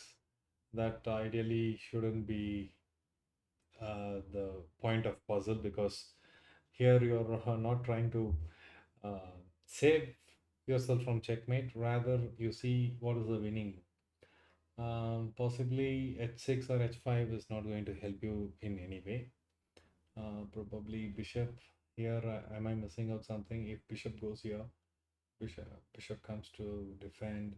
That ideally shouldn't be the point of puzzle, because here you're not trying to uh, save yourself from checkmate, rather you see what is the winning. Possibly h6 or h5 is not going to help you in any way. Probably bishop here. Am I missing out something? If bishop goes here, bishop comes to defend.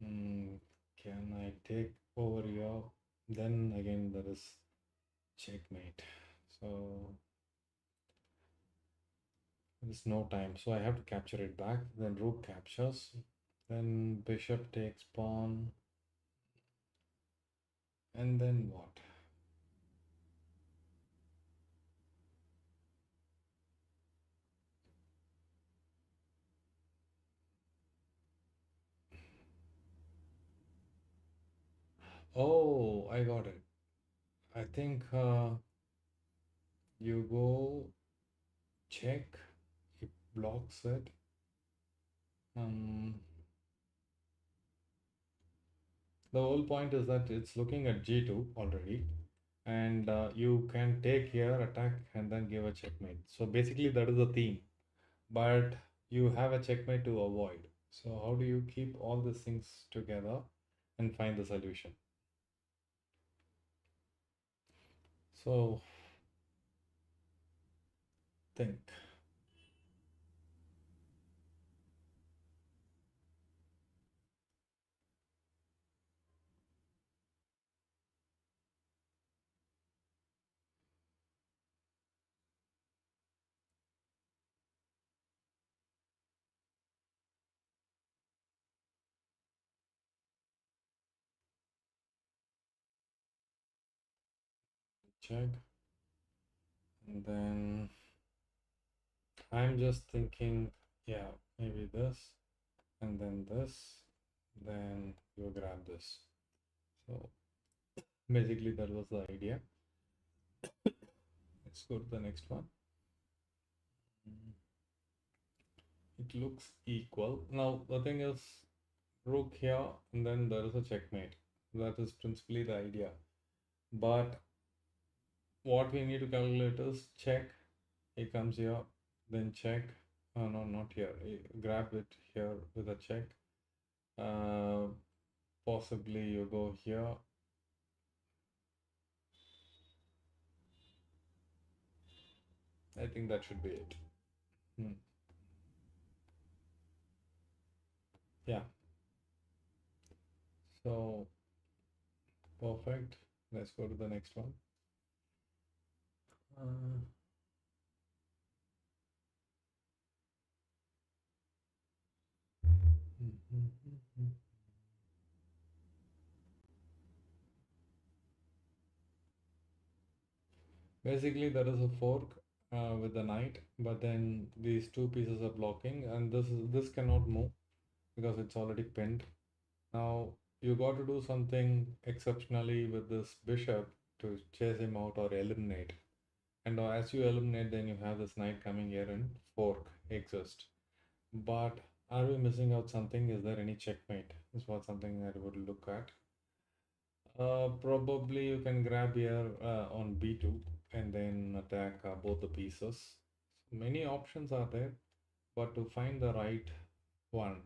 Can I take over here? Then again there is checkmate. So there's no time. So I have to capture it back. Then rook captures. Then bishop takes pawn. And then what? Oh, I got it. I think you go check. It blocks it. Um, the whole point is that it's looking at g2 already, and you can take here, attack, and then give a checkmate. So basically, that is the theme. But you have a checkmate to avoid. So how do you keep all these things together and find the solution? So think. Check. And then I'm just thinking, yeah, maybe this, and then this, then you grab this. So basically, that was the idea. Let's go to the next one. It looks equal. Now, the thing is, rook here, and then there is a checkmate. That is principally the idea. But what we need to calculate is check. He comes here, then check. Oh, no, not here. Grab it here with a check. Uh, Possibly you go here. I think that should be it. Hmm. Yeah. So perfect. Let's go to the next one. Uh, Basically, there is a fork with the knight, but then these two pieces are blocking, and this cannot move because it's already pinned. Now you got to do something exceptionally with this bishop to chase him out or eliminate. And as you eliminate, then you have this knight coming here and fork exist. But are we missing out something? Is there any checkmate? This was something that I would look at. Probably you can grab here on b2 and then attack both the pieces. Many options are there, but to find the right one,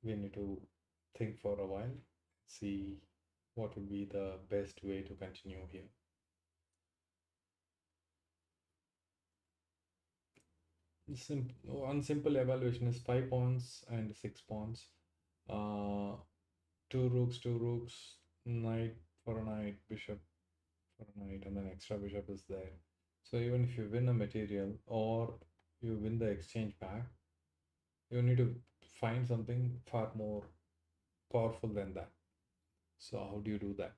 we need to think for a while, see what would be the best way to continue here. One simple evaluation is 5 pawns and 6 pawns. Uh, two rooks, knight for a knight, bishop for a knight, and then extra bishop is there. So even if you win a material or you win the exchange back, you need to find something far more powerful than that. So how do you do that?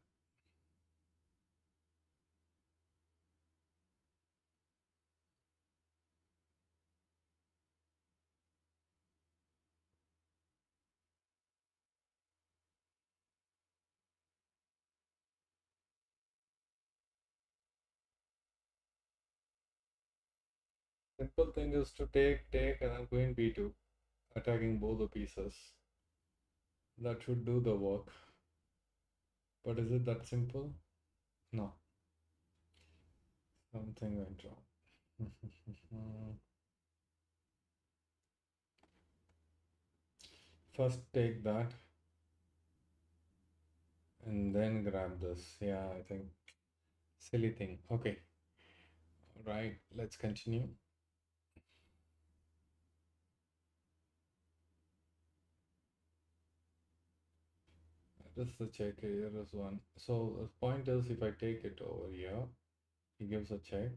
Simple thing is to take, and then queen b2, attacking both the pieces. That should do the work. But is it that simple? No, something went wrong. First take that and then grab this. Yeah, I think silly thing. Okay, right, let's continue. This is the check. Here is one. So the point is, if I take it over here, he gives a check.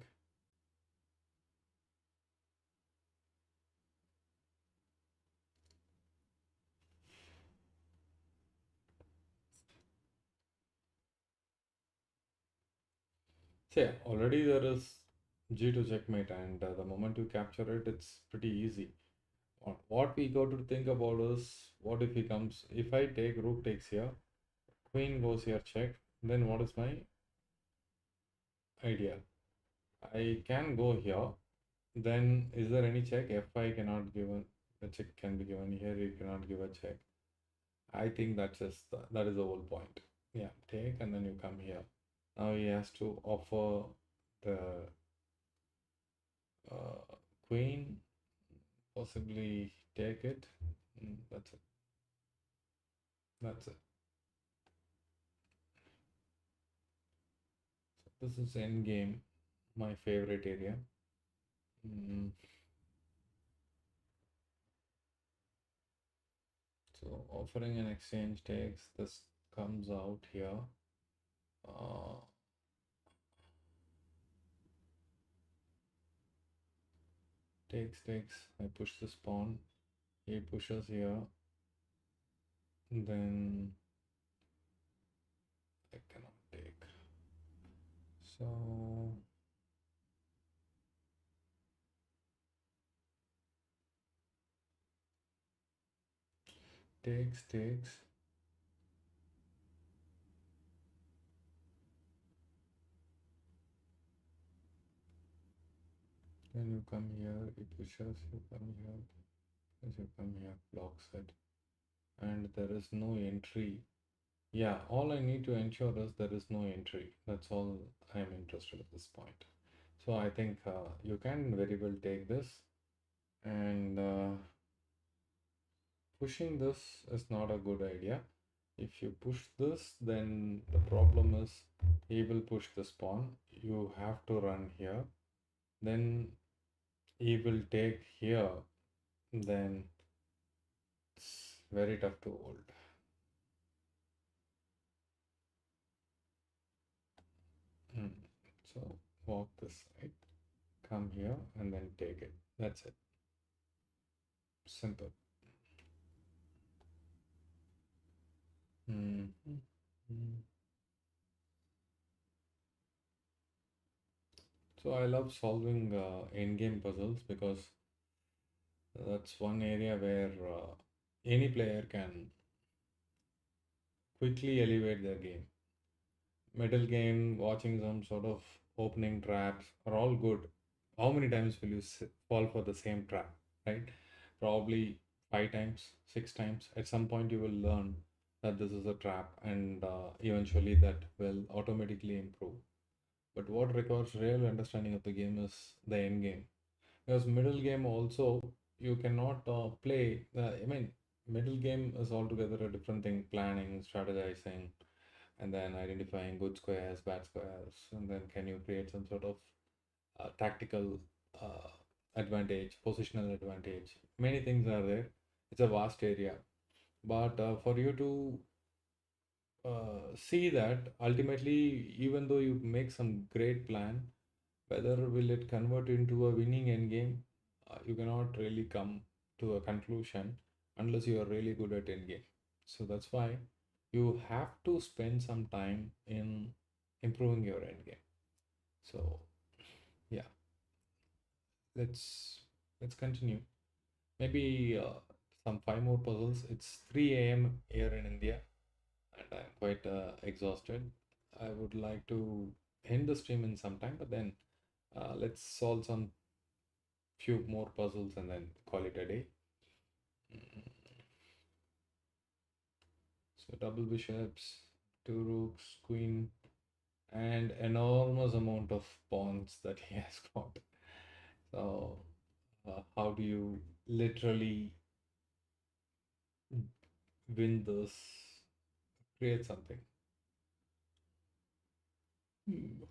So yeah, already there is g2 checkmate, and the moment you capture it, it's pretty easy. What we got to think about is, what if he comes? If I take rook takes here, queen goes here check, then what is my idea? I can go here. Then is there any check? F5 cannot given. The check can be given here. You cannot give a check. I think that's just that is the whole point. Yeah, take and then you come here. Now he has to offer the queen, possibly take it. That's it. That's it. So this is end game, my favorite area. Mm, so offering an exchange takes. This comes out here. Uh, takes. I push this pawn. He pushes here. Then I cannot take. So takes. Then you come here, it pushes, you come here, as you come here, blocks it. And there is no entry. Yeah, all I need to ensure is there is no entry. That's all I am interested at this point. So I think you can very well take this, and pushing this is not a good idea. If you push this, then the problem is he will push this pawn. You have to run here. Then he will take here. Then it's very tough to hold. Mm. So walk this side, come here, and then take it. That's it. Simple. Mm. Mm. So I love solving endgame puzzles because that's one area where any player can quickly elevate their game. Middle game, watching some sort of opening traps are all good. How many times will you fall for the same trap, right? Probably 5 times, 6 times. At some point, you will learn that this is a trap, and eventually that will automatically improve. But what requires real understanding of the game is the end game. Because middle game also, you cannot play. I mean, middle game is altogether a different thing. Planning, strategizing, and then identifying good squares, bad squares, and then can you create some sort of tactical uh, advantage, positional advantage. Many things are there. It's a vast area, but for you to see that ultimately, even though you make some great plan, whether will it convert into a winning end game, you cannot really come to a conclusion unless you are really good at end game. So that's why you have to spend some time in improving your end game. So yeah, let's let's continue. Maybe some five more puzzles. It's 3 a.m. here in India, and I'm quite exhausted. I would like to end the stream in some time, but then let's solve some few more puzzles and then call it a day. Mm, So double bishops, two rooks, queen, and enormous amount of pawns that he has got. So how do you literally win this? Create something. Hmm.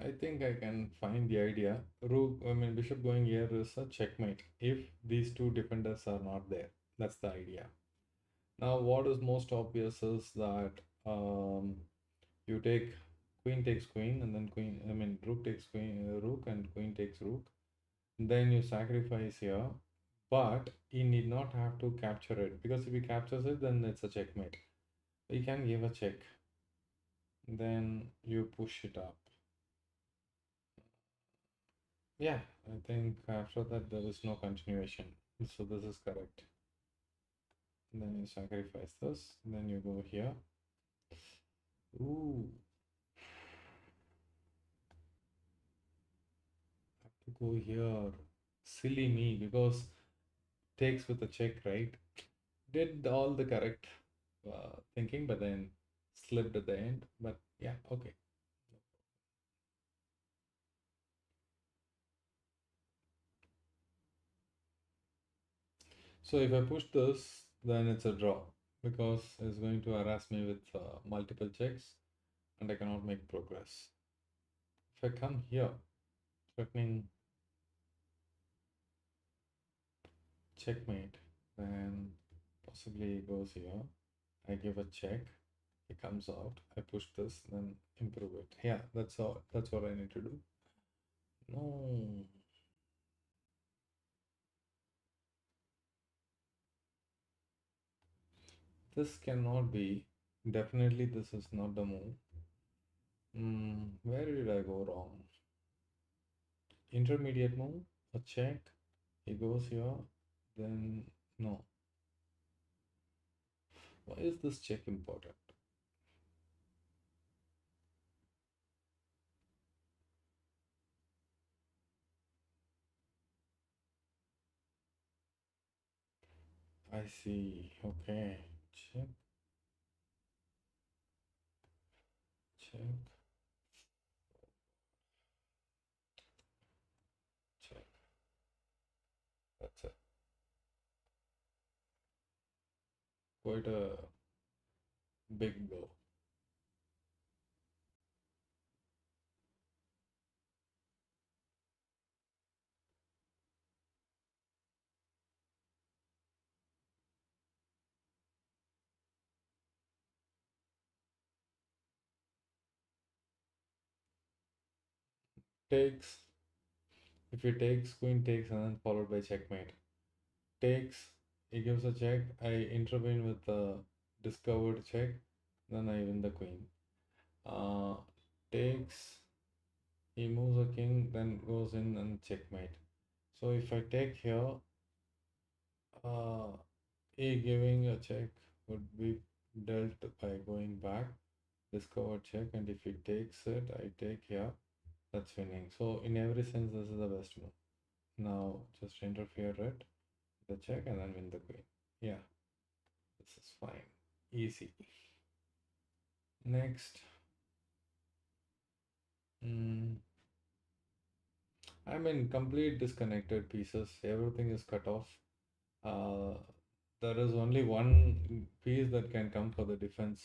I think I can find the idea. Rook, I mean, bishop going here is a checkmate if these two defenders are not there. That's the idea. Now, what is most obvious is that you take queen takes queen, and then queen, I mean, rook takes queen, rook, and queen takes rook. Then you sacrifice here, but he need not have to capture it because if he captures it, then it's a checkmate. You can give a check, then you push it up. Yeah, I think after that there is no continuation. So this is correct. Then you sacrifice this, then you go here. Ooh, have to go here. Silly me, because takes with a check, right? Did all the correct thinking, but then slipped at the end. But yeah, okay. So if I push this, then it's a draw because it's going to harass me with multiple checks and I cannot make progress. If I come here, threatening checkmate, then possibly he goes here. I give a check, he comes out, I push this, then improve it. Yeah, that's all. That's what I need to do. No, this cannot be. Definitely, this is not the move. Where did I go wrong? Intermediate move, a check, he goes here, then no. Why is this check important? I see. Okay. Check, check, check. That's it. Quite a big blow. Takes, if he takes, queen takes, and then followed by checkmate. Takes, he gives a check. I intervene with the discovered check, then I win the queen. Uh, Takes, he moves a king, then goes in and checkmate. So if I take here, uh, a giving a check would be dealt by going back, discover check, and if he takes it, I take here, that's winning. So in every sense, this is the best move. Now just interfere it, the check, and then win the queen. Yeah, this is fine, easy. Next, mm, I'm in complete disconnected pieces. Everything is cut off. Uh, there is only one piece that can come for the defense,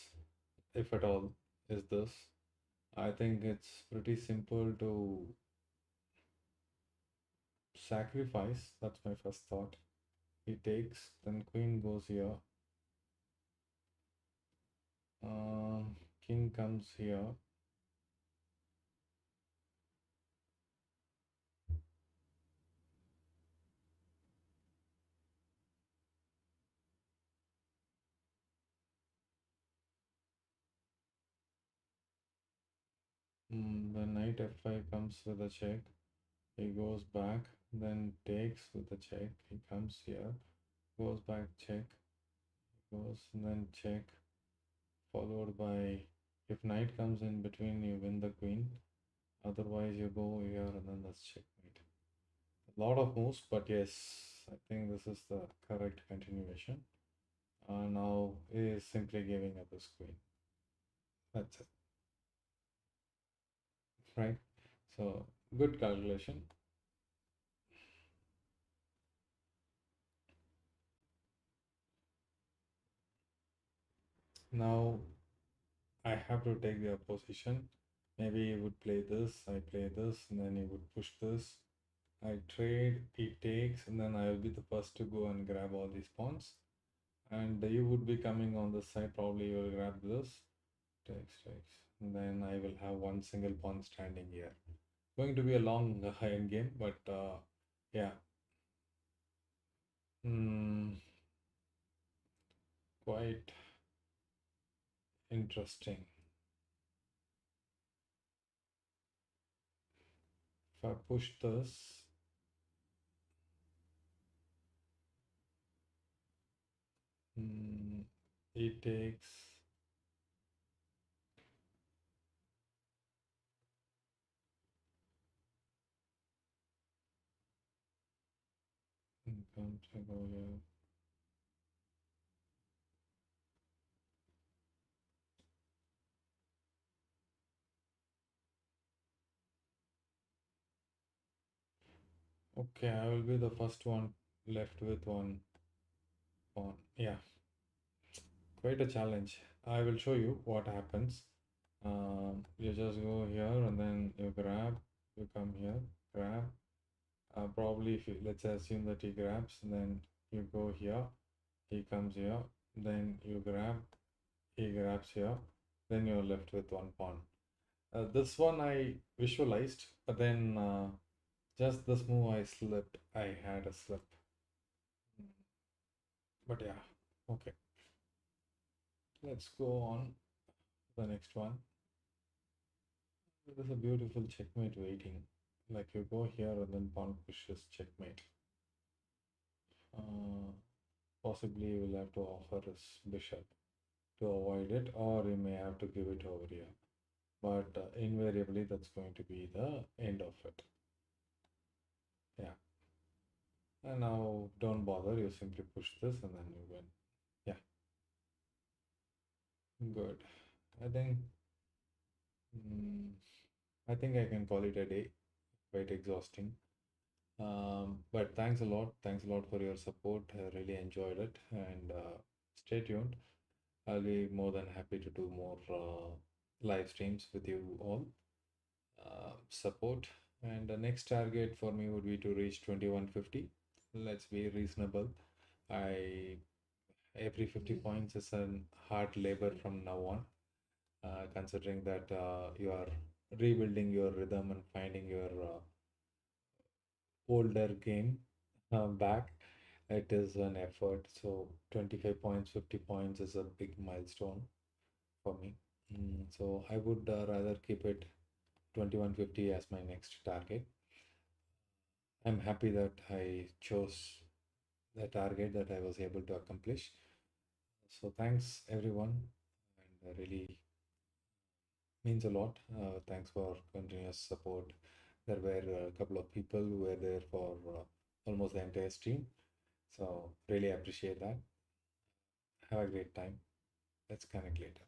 if at all, is this. I think it's pretty simple to sacrifice. That's my first thought. He takes, then queen goes here. Uh, King comes here. The knight f5 comes with a check. He goes back, then takes with a check. He comes here, goes back, check, goes, and then check, followed by, if knight comes in between, you win the queen. Otherwise, you go here, and then that's checkmate. A lot of moves, but yes, I think this is the correct continuation. Now he is simply giving up his queen. That's it, right? So, good calculation. Now I have to take the opposition. Maybe he would play this, I play this, and then he would push this. I trade, he takes, and then I will be the first to go and grab all these pawns. And you would be coming on this side, probably you will grab this, takes, and then I will have one single pawn standing here. Going to be a long end game, but yeah. Quite interesting. If I push this, it takes, comes to go here. Okay, I will be the first one left with one pawn. Yeah, quite a challenge. I will show you what happens. You just go here and then you grab, you come here, grab. Probably if you, let's assume that he grabs, then you go here, he comes here, then you grab, he grabs here, then you're left with one pawn. This one I visualized, but then just this move I slipped. I had a slip. But yeah, okay. Let's go on to the next one. There is a beautiful checkmate waiting. Like you go here and then pawn pushes checkmate. Uh, Possibly you will have to offer his bishop to avoid it, or you may have to give it over here. But invariably, that's going to be the end of it. Yeah. And now don't bother, you simply push this and then you win. Yeah, good. I think mm, I think I can call it a day. Quite exhausting. But thanks a lot. Thanks a lot for your support. I really enjoyed it. And stay tuned. I'll be more than happy to do more live streams with you all. Support. And the next target for me would be to reach 2150. Let's be reasonable. I Every 50 points is a hard labor from now on, considering that you are rebuilding your rhythm and finding your older game back. It is an effort. So 25 points, 50 points is a big milestone for me. So I would rather keep it 2150 as my next target. I'm happy that I chose the target that I was able to accomplish. So thanks everyone, and really means a lot. Thanks for continuous support. There were a couple of people who were there for almost the entire stream. So really appreciate that. Have a great time. Let's connect later.